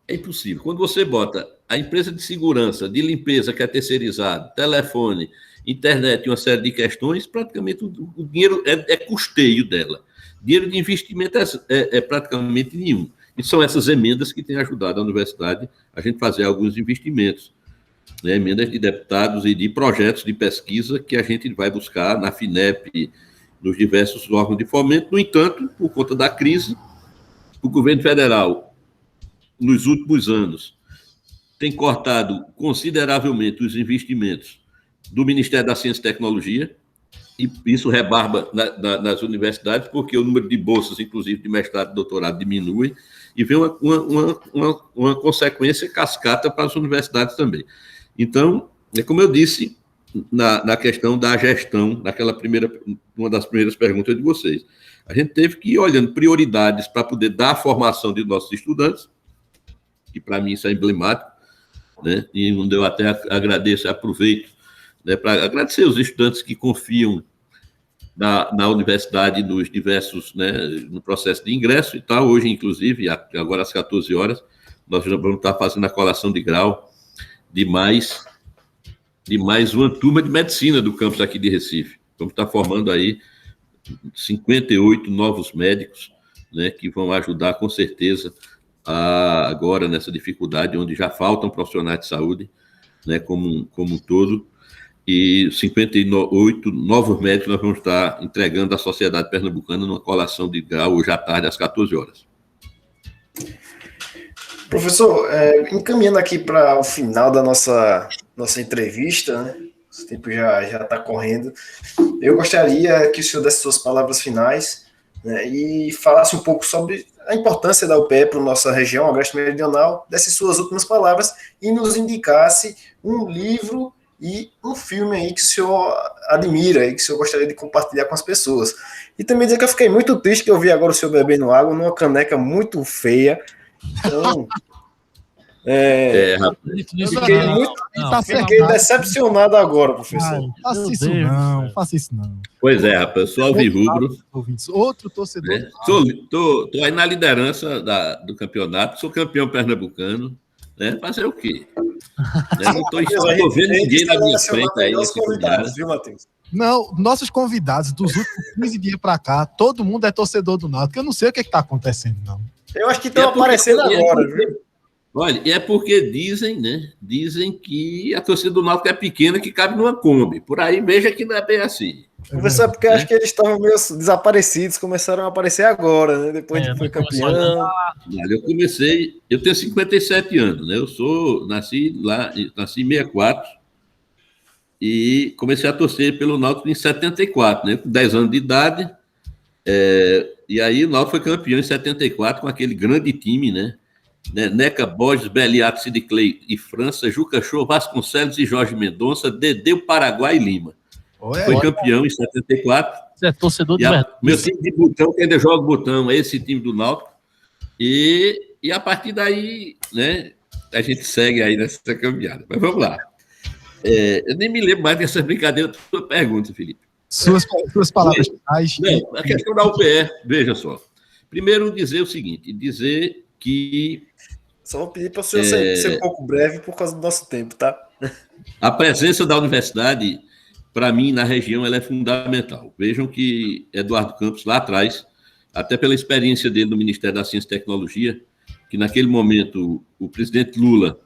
é impossível. Quando você bota a empresa de segurança, de limpeza que é terceirizado, telefone, internet e uma série de questões, praticamente o dinheiro é custeio dela. Dinheiro de investimento é praticamente nenhum. E são essas emendas que têm ajudado a universidade a gente fazer alguns investimentos, né? Emendas de deputados e de projetos de pesquisa que a gente vai buscar na FINEP, nos diversos órgãos de fomento. No entanto, por conta da crise, o governo federal, nos últimos anos, tem cortado consideravelmente os investimentos do Ministério da Ciência e Tecnologia, e isso rebarba nas universidades, porque o número de bolsas, inclusive de mestrado e doutorado, diminui, e vem uma consequência cascata para as universidades também. Então, como eu disse, na questão da gestão, uma das primeiras perguntas de vocês, a gente teve que ir olhando prioridades para poder dar a formação de nossos estudantes, e para mim isso é emblemático, né? E onde eu até agradeço, aproveito, né, para agradecer os estudantes que confiam na universidade nos diversos, né, no processo de ingresso e tal. Hoje, inclusive, agora às 14 horas, nós já vamos estar fazendo a colação de grau de mais uma turma de medicina do campus aqui de Recife. Vamos estar formando aí 58 novos médicos, né, que vão ajudar com certeza agora nessa dificuldade, onde já faltam profissionais de saúde, né, como um todo, e 58 novos médicos nós vamos estar entregando à sociedade pernambucana numa colação de grau hoje à tarde, às 14 horas. Professor, encaminhando aqui para o final da nossa entrevista, né? O tempo já está correndo. Eu gostaria que o senhor desse suas palavras finais, né, e falasse um pouco sobre a importância da UPE para a nossa região, Agreste Meridional, desse suas últimas palavras e nos indicasse um livro e um filme aí que o senhor admira e que o senhor gostaria de compartilhar com as pessoas. E também dizer que eu fiquei muito triste que eu vi agora o senhor bebendo água numa caneca muito feia. Então, fiquei decepcionado agora, professor. Faça isso não, faça isso não. Pois é, rapaz, sou alvirrubro. Outro torcedor. Tô aí na liderança do campeonato, sou campeão pernambucano, né? Fazer o quê? Não tô vendo ninguém na minha frente aí. Viu, Matheus? Não, nossos convidados dos últimos 15 dias para cá, todo mundo é torcedor do Náutico. Eu não sei o que está acontecendo, não. Eu acho que estão aparecendo agora, viu? Olha, é porque dizem, né? Dizem que a torcida do Náutico é pequena, que cabe numa Kombi. Por aí, veja que não é bem assim. Professor, é porque eu acho que eles estavam meio desaparecidos, começaram a aparecer agora, né? Depois de foi campeão. Olha, eu tenho 57 anos, né? Nasci em 64 e comecei a torcer pelo Náutico em 74, né? Com 10 anos de idade. E aí o Náutico foi campeão em 74 com aquele grande time, né? Neca Borges, Beliato, Sid Clay e França, Juca Show, Vasconcelos e Jorge Mendonça, Dedeu, Paraguai e Lima. Foi campeão em 74. Você é torcedor do meu time de botão, que ainda joga botão, é esse time do Náutico. E a partir daí, né, a gente segue aí nessa caminhada. Mas vamos lá. Eu nem me lembro mais dessa brincadeira da sua pergunta, Felipe. Suas palavras finais. Não, a questão da UPE, veja só. Primeiro, dizer o seguinte, dizer que... Só vou pedir para o senhor ser um pouco breve por causa do nosso tempo, tá? A presença da universidade, para mim, na região, ela é fundamental. Vejam que Eduardo Campos, lá atrás, até pela experiência dele no Ministério da Ciência e Tecnologia, que naquele momento o presidente Lula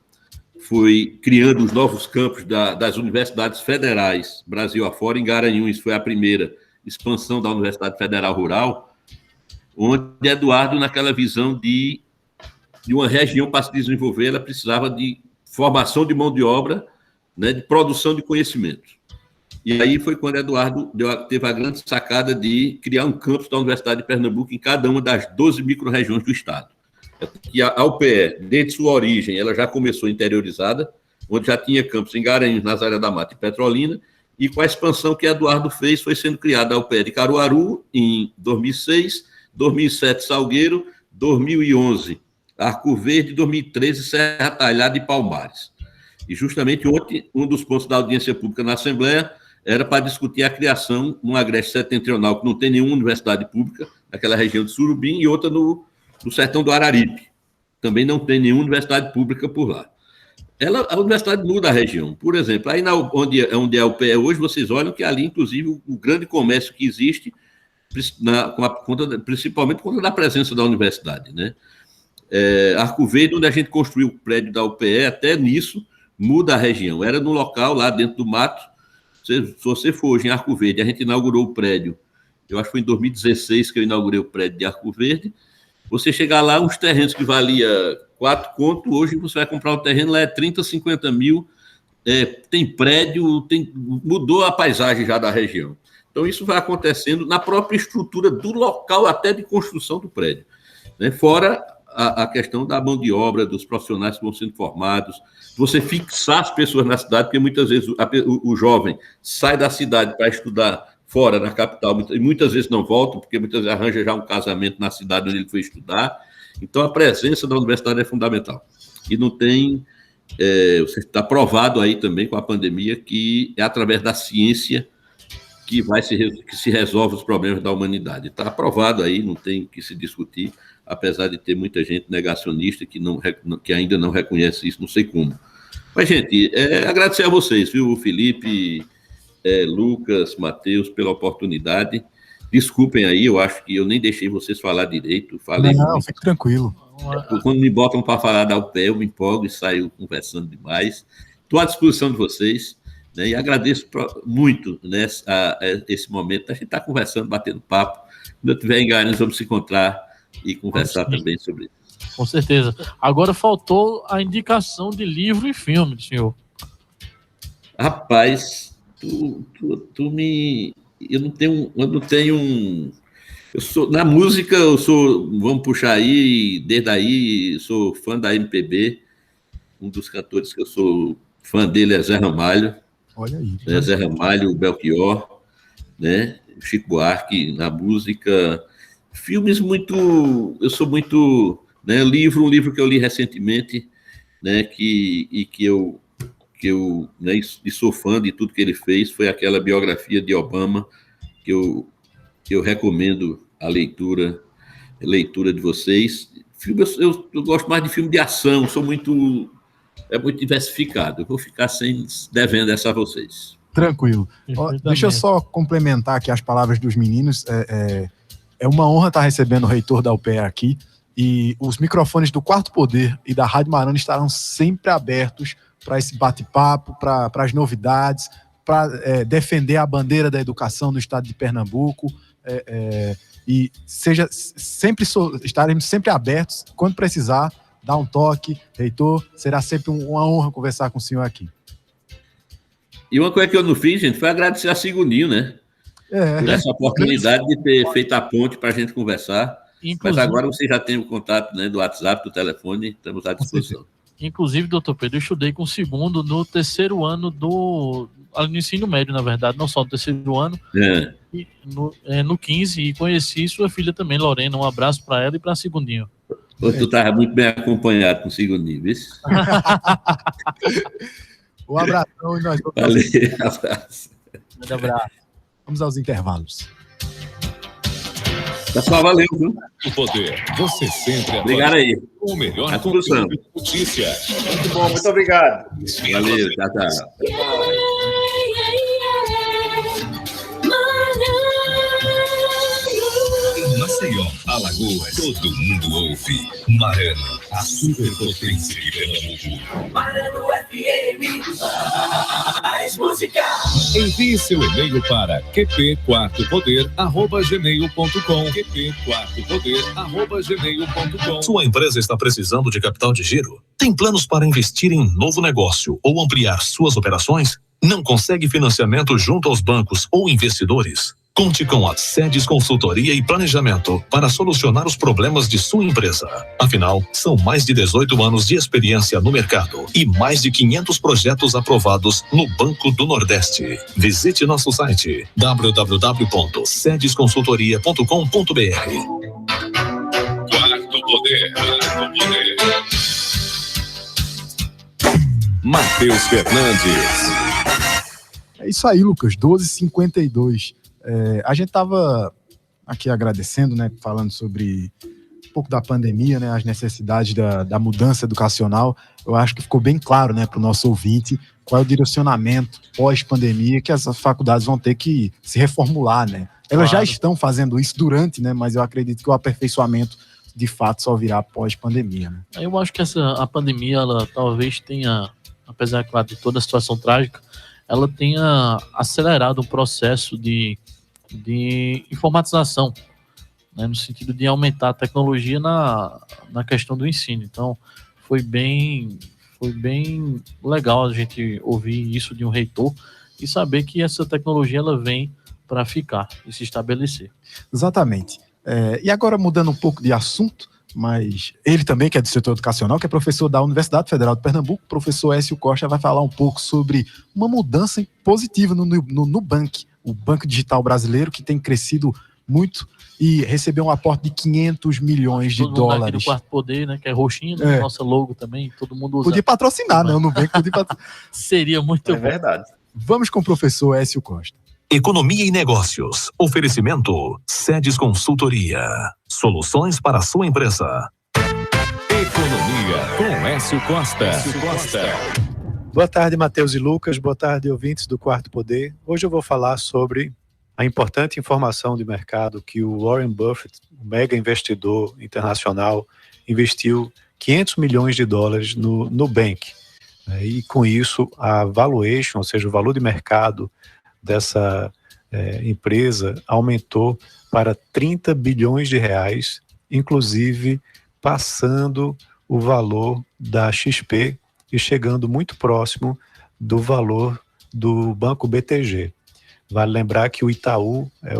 foi criando os novos campos das universidades federais, Brasil afora, em Garanhuns foi a primeira expansão da Universidade Federal Rural, onde Eduardo, naquela visão de uma região para se desenvolver, ela precisava de formação de mão de obra, né, de produção de conhecimento. E aí foi quando Eduardo teve a grande sacada de criar um campus da Universidade de Pernambuco em cada uma das 12 micro-regiões do estado. E a UPE, desde sua origem, ela já começou interiorizada, onde já tinha campus em Garanhuns, Nazaré da Mata e Petrolina, e com a expansão que Eduardo fez, foi sendo criada a UPE de Caruaru em 2006, 2007 Salgueiro, 2011 Arco Verde, 2013 Serra Talhada e Palmares. E justamente ontem, um dos pontos da audiência pública na Assembleia era para discutir a criação de um Agreste Setentrional, que não tem nenhuma universidade pública, naquela região de Surubim, e outra no sertão do Araripe. Também não tem nenhuma universidade pública por lá. A universidade muda a região. Por exemplo, aí onde é a UPE hoje, vocês olham que ali, inclusive, o grande comércio que existe, principalmente por conta da presença da universidade, né? Arco Verde, onde a gente construiu o prédio da UPE, até nisso muda a região. Era no local, lá dentro do mato. Se você for hoje em Arco Verde, a gente inaugurou o prédio, eu acho que foi em 2016 que eu inaugurei o prédio de Arco Verde. Você chegar lá, uns terrenos que valia 4 conto, hoje você vai comprar um terreno, lá é 30, 50 mil, tem prédio, mudou a paisagem já da região. Então, isso vai acontecendo na própria estrutura do local, até de construção do prédio, né? Fora a questão da mão de obra, dos profissionais que vão sendo formados, você fixar as pessoas na cidade, porque muitas vezes o jovem sai da cidade para estudar fora, na capital, e muitas vezes não volta, porque muitas vezes arranja já um casamento na cidade onde ele foi estudar. Então, a presença da universidade é fundamental. E não tem... você está provado aí também com a pandemia que é através da ciência que se resolve os problemas da humanidade. Está aprovado aí, não tem que se discutir, apesar de ter muita gente negacionista que ainda não reconhece isso, não sei como. Mas, gente, agradecer a vocês, viu, Felipe, Lucas, Matheus, pela oportunidade. Desculpem aí, eu acho que eu nem deixei vocês falar direito. Não, fique tranquilo. Quando me botam para falar da UPE, eu me empolgo e saio conversando demais. Estou à disposição de vocês, né, e agradeço muito, né, esse momento. A gente está conversando, batendo papo. Quando eu estiver em Garanhuns, vamos se encontrar e conversar também sobre isso. Com certeza. Agora faltou a indicação de livro e filme, senhor. Rapaz, eu não tenho na música, vamos puxar aí, desde aí, sou fã da MPB. Um dos cantores que eu sou fã dele é Zé Ramalho. Olha aí. Zé Ramalho, Belchior, né? Chico Buarque, na música. Filmes eu sou muito, né? Um livro que eu li recentemente, né? Que eu né, e sou fã de tudo que ele fez, foi aquela biografia de Obama, que eu recomendo a leitura de vocês. Filme, eu gosto mais de filme de ação, muito diversificado. Eu vou ficar devendo essa a vocês. Tranquilo. Deixa eu só complementar aqui as palavras dos meninos. É uma honra estar recebendo o reitor da UPE aqui, e os microfones do Quarto Poder e da Rádio Marano estarão sempre abertos para esse bate-papo, para as novidades, para defender a bandeira da educação no estado de Pernambuco, e estaremos sempre abertos. Quando precisar, dá um toque, reitor, será sempre uma honra conversar com o senhor aqui. E uma coisa que eu não fiz, gente, foi agradecer a Segundinho, né? Por essa oportunidade de ter feito a ponte para a gente conversar. Mas agora você já tem o contato, né, do WhatsApp, do telefone, estamos à disposição. Inclusive, doutor Pedro, eu estudei com o segundo no terceiro ano no ensino médio, na verdade, não só no terceiro ano, no 15, e conheci sua filha também, Lorena. Um abraço para ela e para a Segundinho. Tu estava muito bem acompanhado com o Segundinho, viu? Um abração e nós vamos. Valeu, abraço. Um abraço. Vamos aos intervalos. Pessoal, valeu, viu? O poder, você sempre obrigado aí. O melhor conteúdo de notícia. Muito bom, muito obrigado. Valeu, tchau. Em Maceió, Alagoas, todo mundo ouve. Marano, a superpotência de Pernambuco. Marano FM, mais música. Envie seu e-mail para qp4poder@gmail.com. qp4poder@gmail.com. Sua empresa está precisando de capital de giro? Tem planos para investir em novo negócio ou ampliar suas operações? Não consegue financiamento junto aos bancos ou investidores? Conte com a Sedes Consultoria e Planejamento para solucionar os problemas de sua empresa. Afinal, são mais de 18 anos de experiência no mercado e mais de 500 projetos aprovados no Banco do Nordeste. Visite nosso site www.sedesconsultoria.com.br. Quarto Poder. Matheus Fernandes. É isso aí, Lucas, 12h52. A gente estava aqui agradecendo, né, falando sobre um pouco da pandemia, né, as necessidades da mudança educacional. Eu acho que ficou bem claro, né, para o nosso ouvinte qual é o direcionamento pós-pandemia que as faculdades vão ter que se reformular, né? Elas já estão fazendo isso durante, né, mas eu acredito que o aperfeiçoamento de fato só virá pós-pandemia, né? Eu acho que a pandemia, ela talvez tenha, apesar, claro, de toda a situação trágica, ela tenha acelerado o processo de informatização, né, no sentido de aumentar a tecnologia na questão do ensino. Então, foi bem legal a gente ouvir isso de um reitor e saber que essa tecnologia ela vem para ficar e se estabelecer. Exatamente. E agora, mudando um pouco de assunto, mas ele também, que é do setor educacional, que é professor da Universidade Federal de Pernambuco, o professor Écio Costa vai falar um pouco sobre uma mudança positiva no Nubank, o Banco Digital Brasileiro, que tem crescido muito e recebeu um aporte de 500 milhões de dólares. Aqui do Quarto Poder, né, que é roxinho, né, nossa logo também, todo mundo usa. Podia patrocinar, né, o Nubank podia patrocinar. Seria muito bom. Verdade. Vamos com o professor Écio Costa. Economia e negócios. Oferecimento Sedes Consultoria. Soluções para a sua empresa. Economia com Écio Costa. Boa tarde, Matheus e Lucas. Boa tarde, ouvintes do Quarto Poder. Hoje eu vou falar sobre a importante informação de mercado que o Warren Buffett, um mega investidor internacional, investiu 500 milhões de dólares no Nubank. E com isso a valuation, ou seja, o valor de mercado dessa empresa aumentou para 30 bilhões de reais, inclusive passando o valor da XP e chegando muito próximo do valor do Banco BTG. Vale lembrar que o Itaú é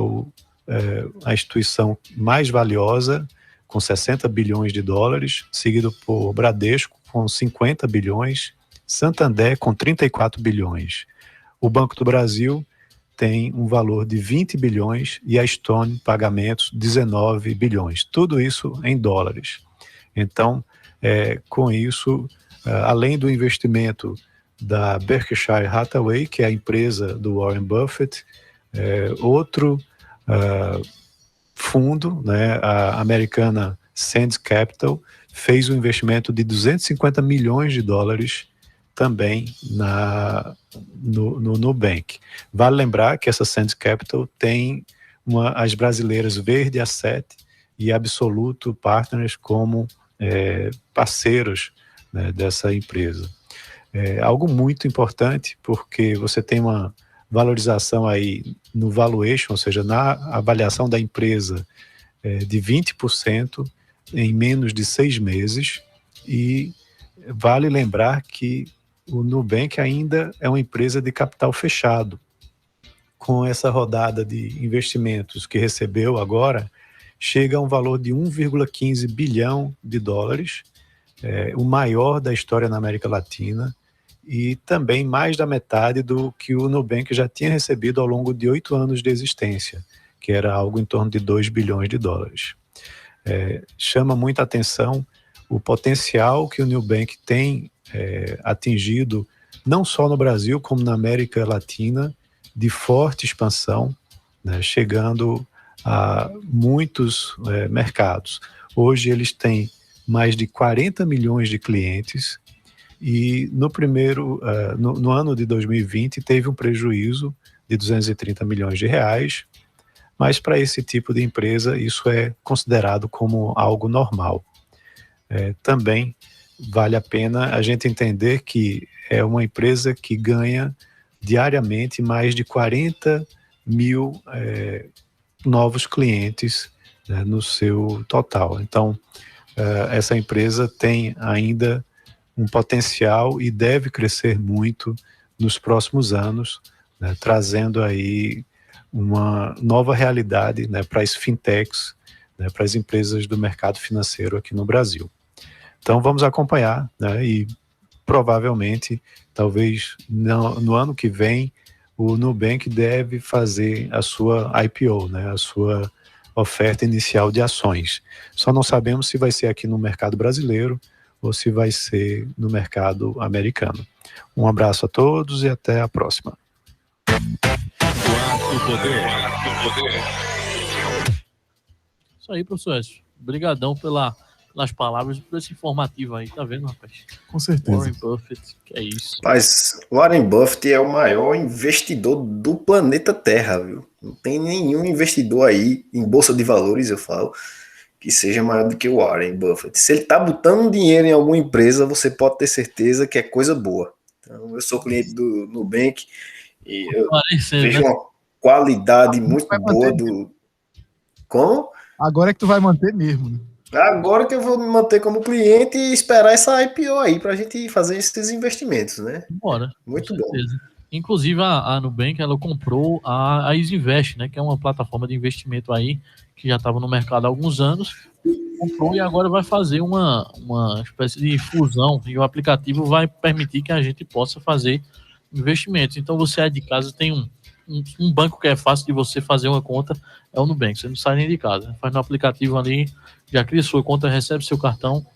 a instituição mais valiosa, com 60 bilhões de dólares, seguido por Bradesco, com 50 bilhões, Santander, com 34 bilhões. O Banco do Brasil tem um valor de 20 bilhões e a Stone Pagamentos 19 bilhões. Tudo isso em dólares. Então, com isso, além do investimento da Berkshire Hathaway, que é a empresa do Warren Buffett, outro fundo, né, a americana Sands Capital, fez um investimento de 250 milhões de dólares também no Nubank. Vale lembrar que essa Sands Capital tem as brasileiras Verde Asset e Absoluto Partners como parceiros, né, dessa empresa. Algo muito importante, porque você tem uma valorização aí no valuation, ou seja, na avaliação da empresa de 20% em menos de 6 meses, e vale lembrar que o Nubank ainda é uma empresa de capital fechado. Com essa rodada de investimentos que recebeu agora, chega a um valor de 1,15 bilhão de dólares, o maior da história na América Latina, e também mais da metade do que o Nubank já tinha recebido ao longo de 8 anos de existência, que era algo em torno de 2 bilhões de dólares. Chama muita atenção o potencial que o Nubank tem atingido, não só no Brasil, como na América Latina, de forte expansão, né, chegando a muitos mercados. Hoje eles têm mais de 40 milhões de clientes, e no ano de 2020 teve um prejuízo de 230 milhões de reais, mas para esse tipo de empresa isso é considerado como algo normal. Também vale a pena a gente entender que é uma empresa que ganha diariamente mais de 40 mil novos clientes, né, no seu total. Então, essa empresa tem ainda um potencial e deve crescer muito nos próximos anos, né, trazendo aí uma nova realidade, né, para as fintechs, né, para as empresas do mercado financeiro aqui no Brasil. Então vamos acompanhar, né, e provavelmente, talvez no ano que vem, o Nubank deve fazer a sua IPO, né, a sua oferta inicial de ações. Só não sabemos se vai ser aqui no mercado brasileiro ou se vai ser no mercado americano. Um abraço a todos e até a próxima. Quarto Poder. Isso aí, professor Écio. Obrigadão pelas palavras e por esse informativo aí, tá vendo, rapaz? Com certeza. Warren Buffett, que é isso. Mas Warren Buffett é o maior investidor do planeta Terra, viu? Não tem nenhum investidor aí, em bolsa de valores, eu falo, que seja maior do que o Warren Buffett. Se ele tá botando dinheiro em alguma empresa, você pode ter certeza que é coisa boa. Então, eu sou cliente do Nubank e eu vejo uma qualidade muito boa do... Como? Agora é que tu vai manter mesmo, né? Agora que eu vou me manter como cliente e esperar essa IPO aí pra gente fazer esses investimentos, né? Bora. Muito bom. Inclusive a Nubank, ela comprou a EasyInvest, né, que é uma plataforma de investimento aí que já estava no mercado há alguns anos, comprou e agora vai fazer uma espécie de fusão, e o aplicativo vai permitir que a gente possa fazer investimentos. Então você é de casa, tem um banco que é fácil de você fazer uma conta, é o Nubank, você não sai nem de casa, faz no aplicativo ali, já cria sua conta, recebe seu cartão,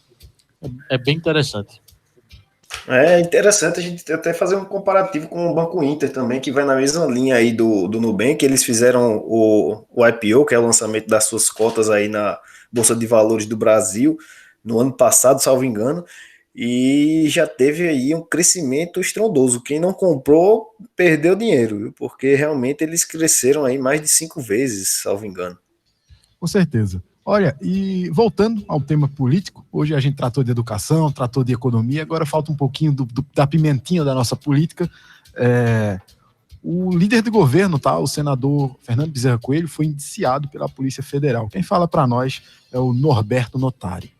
é bem interessante. É interessante a gente até fazer um comparativo com o Banco Inter também, que vai na mesma linha aí do Nubank. Eles fizeram o IPO, que é o lançamento das suas cotas aí na Bolsa de Valores do Brasil, no ano passado, salvo engano, e já teve aí um crescimento estrondoso. Quem não comprou, perdeu dinheiro, viu? Porque realmente eles cresceram aí mais de 5 vezes, salvo engano. Com certeza. Olha, e voltando ao tema político, hoje a gente tratou de educação, tratou de economia, agora falta um pouquinho da pimentinha da nossa política. O líder do governo, tá? O senador Fernando Bezerra Coelho, foi indiciado pela Polícia Federal. Quem fala para nós é o Norberto Notari.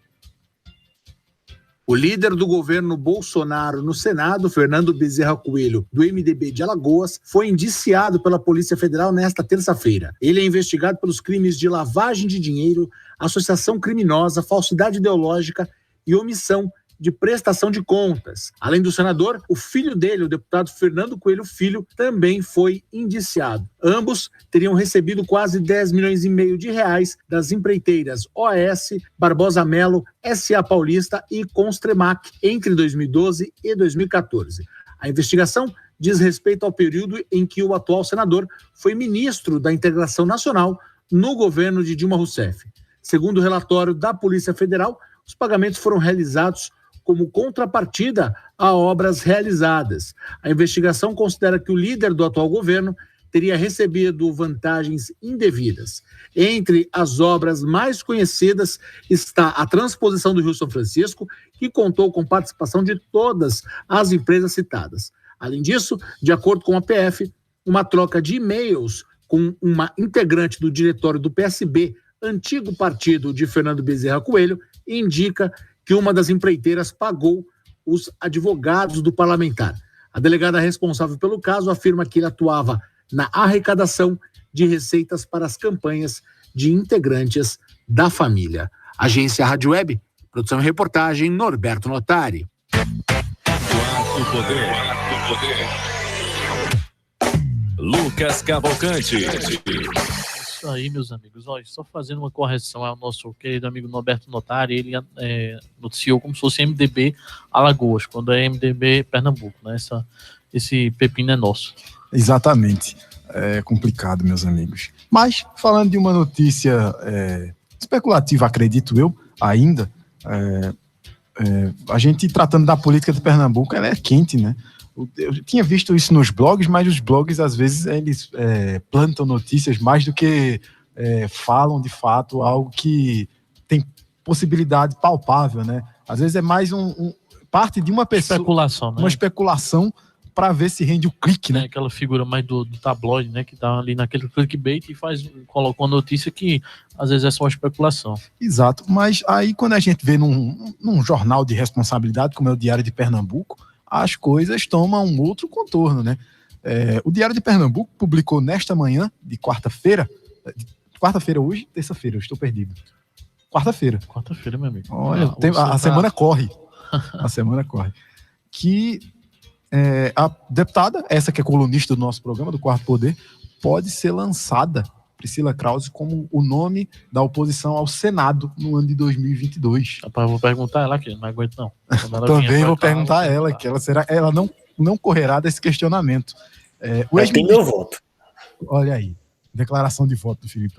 O líder do governo Bolsonaro no Senado, Fernando Bezerra Coelho, do MDB de Alagoas, foi indiciado pela Polícia Federal nesta terça-feira. Ele é investigado pelos crimes de lavagem de dinheiro, associação criminosa, falsidade ideológica e omissão de prestação de contas. Além do senador, o filho dele, o deputado Fernando Coelho Filho, também foi indiciado. Ambos teriam recebido quase 10 milhões e meio de reais das empreiteiras OAS, Barbosa Melo, SA Paulista e Constremac entre 2012 e 2014. A investigação diz respeito ao período em que o atual senador foi ministro da Integração Nacional no governo de Dilma Rousseff. Segundo o relatório da Polícia Federal, os pagamentos foram realizados como contrapartida a obras realizadas. A investigação considera que o líder do atual governo teria recebido vantagens indevidas. Entre as obras mais conhecidas está a transposição do Rio São Francisco, que contou com participação de todas as empresas citadas. Além disso, de acordo com a PF, uma troca de e-mails com uma integrante do diretório do PSB, antigo partido de Fernando Bezerra Coelho, indica que uma das empreiteiras pagou os advogados do parlamentar. A delegada responsável pelo caso afirma que ele atuava na arrecadação de receitas para as campanhas de integrantes da família. Agência Rádio Web, produção e reportagem, Norberto Notari. Quarto Poder. Lucas Cavalcante. Isso aí, meus amigos. Olha, só fazendo uma correção ao nosso querido amigo Norberto Notari, ele noticiou como se fosse MDB Alagoas, quando é MDB Pernambuco, né? Esse pepino é nosso. Exatamente. É complicado, meus amigos. Mas, falando de uma notícia especulativa, acredito eu, ainda, a gente tratando da política de Pernambuco, ela é quente, né? Eu tinha visto isso nos blogs, mas os blogs, às vezes, eles plantam notícias mais do que falam, de fato, algo que tem possibilidade palpável, né? Às vezes é mais parte de uma pessoa... Especulação, né? Uma especulação para ver se rende o clique, né? Aquela figura mais do tabloide, né? Que tá ali naquele clickbait e coloca uma notícia que, às vezes, é só uma especulação. Exato, mas aí quando a gente vê num jornal de responsabilidade, como é o Diário de Pernambuco, as coisas tomam um outro contorno, né? O Diário de Pernambuco publicou nesta manhã de quarta-feira hoje, terça-feira, eu estou perdido. Quarta-feira, meu amigo. Olha, a semana corre. A semana corre. Que a deputada, essa que é colunista do nosso programa, do Quarto Poder, pode ser lançada, Priscila Krause, como o nome da oposição ao Senado no ano de 2022. Rapaz, eu vou perguntar ela aqui, não aguento não. Também vou perguntar a ela, que ela não correrá desse questionamento. Mas tem meu voto. Olha aí, declaração de voto do Felipe.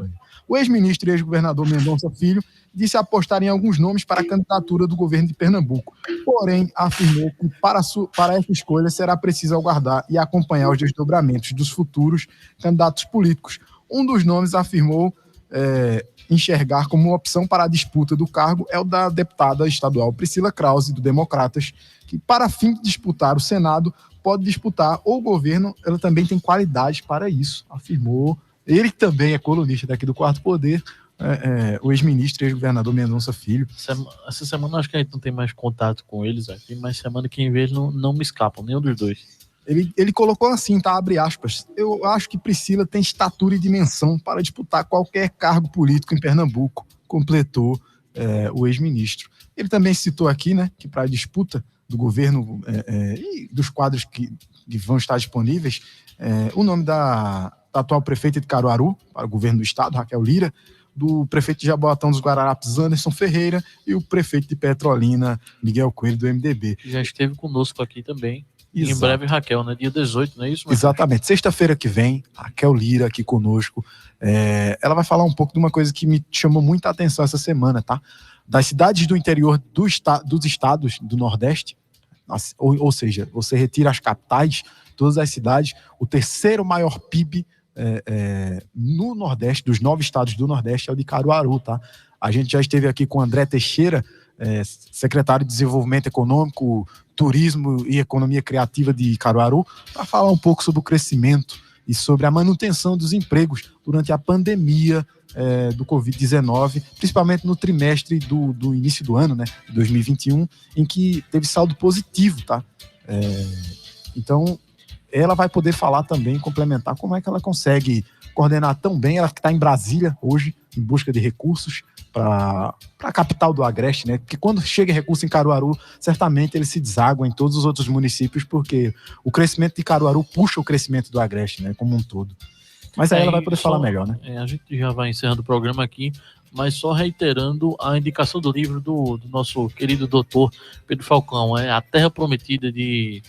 O ex-ministro e ex-governador Mendonça Filho disse apostar em alguns nomes para a candidatura do governo de Pernambuco. Porém, afirmou que para essa escolha será preciso aguardar e acompanhar os desdobramentos dos futuros candidatos políticos. Um dos nomes afirmou enxergar como uma opção para a disputa do cargo é o da deputada estadual Priscila Krause, do Democratas, que para fim de disputar o Senado, pode disputar o governo, ela também tem qualidade para isso, afirmou. Ele também é colunista daqui do Quarto Poder, o ex-ministro e ex-governador Mendonça Filho. Essa semana acho que a gente não tem mais contato com eles aqui, mas semana que vem eles não me escapam, nenhum dos dois. Ele colocou assim, tá? Abre aspas. Eu acho que Priscila tem estatura e dimensão para disputar qualquer cargo político em Pernambuco, completou o ex-ministro. Ele também citou aqui, né, que para a disputa do governo e dos quadros que vão estar disponíveis, o nome da atual prefeita de Caruaru, para o governo do estado, Raquel Lira, do prefeito de Jaboatão dos Guararapes, Anderson Ferreira, e o prefeito de Petrolina, Miguel Coelho, do MDB. Já esteve conosco aqui também. Exato. Em breve, Raquel, né? Dia 18, não é isso? Exatamente. Sexta-feira que vem, Raquel Lira aqui conosco. Ela vai falar um pouco de uma coisa que me chamou muita atenção essa semana, tá? Das cidades do interior dos estados do Nordeste, ou seja, você retira as capitais, todas as cidades, o terceiro maior PIB no Nordeste, dos 9 estados do Nordeste, é o de Caruaru, tá? A gente já esteve aqui com o André Teixeira, secretário de Desenvolvimento Econômico, Turismo e Economia Criativa de Caruaru, para falar um pouco sobre o crescimento e sobre a manutenção dos empregos durante a pandemia do Covid-19, principalmente no trimestre do início do ano, né, 2021, em que teve saldo positivo, tá? Então, ela vai poder falar também, complementar como é que ela consegue coordenar tão bem, ela que está em Brasília hoje, em busca de recursos para a capital do Agreste, né? Porque quando chega recurso em Caruaru, certamente ele se deságua em todos os outros municípios, porque o crescimento de Caruaru puxa o crescimento do Agreste, né? Como um todo. Mas aí ela vai poder falar melhor, né? A gente já vai encerrando o programa aqui, mas só reiterando a indicação do livro do nosso querido doutor Pedro Falcão, A Terra Prometida de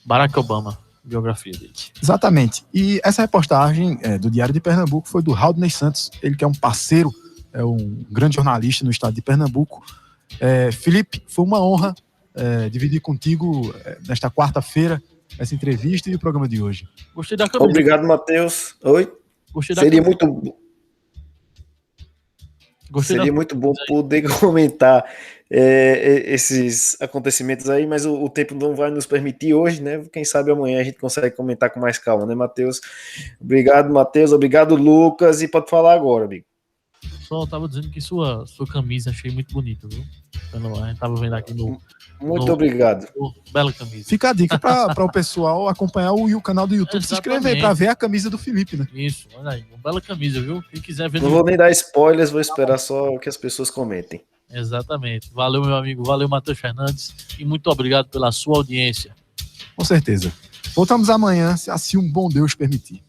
Barack Obama, biografia dele. Exatamente. E essa reportagem do Diário de Pernambuco foi do Haldney Santos, ele que é um parceiro, é um grande jornalista no estado de Pernambuco. Felipe, foi uma honra dividir contigo nesta quarta-feira essa entrevista e o programa de hoje. Gostei da camisa. Obrigado, Matheus. Oi? Seria muito bom poder comentar esses acontecimentos aí, mas o tempo não vai nos permitir hoje, né? Quem sabe amanhã a gente consegue comentar com mais calma, né, Matheus? Obrigado, Matheus. Obrigado, Lucas. E pode falar agora, amigo. Só estava dizendo que sua camisa achei muito bonita, viu? A gente tava vendo aqui Muito obrigado. Bela camisa. Fica a dica para o pessoal acompanhar o canal do YouTube, se inscrever para ver a camisa do Felipe, né? Isso, olha aí, uma bela camisa, viu? Quem quiser ver. Não vou nem dar spoilers, vou esperar só que as pessoas comentem. Exatamente. Valeu, meu amigo. Valeu, Matheus Fernandes. E muito obrigado pela sua audiência. Com certeza. Voltamos amanhã, se assim um bom Deus permitir.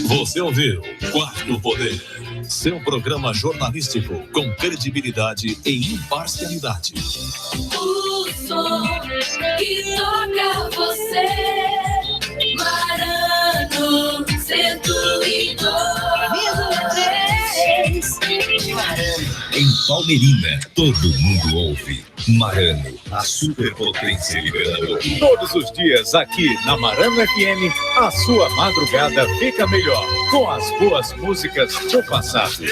Você ouviu Quarto Poder, seu programa jornalístico com credibilidade e imparcialidade. O som que toca você, Marano 102,3. Em Palmeirinha, todo mundo ouve. Marano, a superpotência liberadora. Todos os dias aqui na Marano FM, a sua madrugada fica melhor com as boas músicas do passado.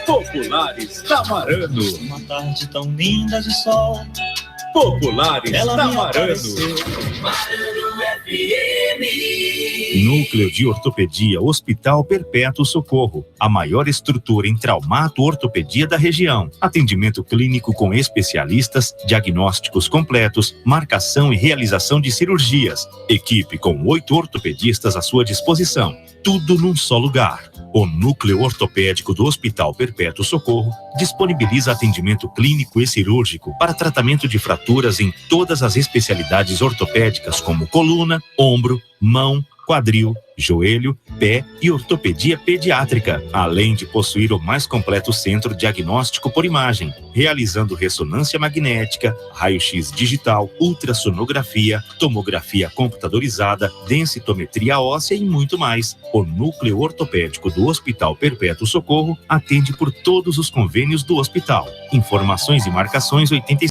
Populares da Marano. Uma tarde tão linda de sol. Populares da Marano. Marano FM. Núcleo de Ortopedia Hospital Perpétuo Socorro, a maior estrutura em traumato-ortopedia da região. Atendimento clínico com especialistas, diagnósticos completos, marcação e realização de cirurgias. Equipe com 8 ortopedistas à sua disposição. Tudo num só lugar. O Núcleo Ortopédico do Hospital Perpétuo Socorro disponibiliza atendimento clínico e cirúrgico para tratamento de fraturas em todas as especialidades ortopédicas como coluna, ombro, mão, quadril, joelho, pé e ortopedia pediátrica, além de possuir o mais completo centro diagnóstico por imagem, realizando ressonância magnética, raio-x digital, ultrassonografia, tomografia computadorizada, densitometria óssea e muito mais. O Núcleo Ortopédico do Hospital Perpétuo Socorro atende por todos os convênios do hospital. Informações e marcações 85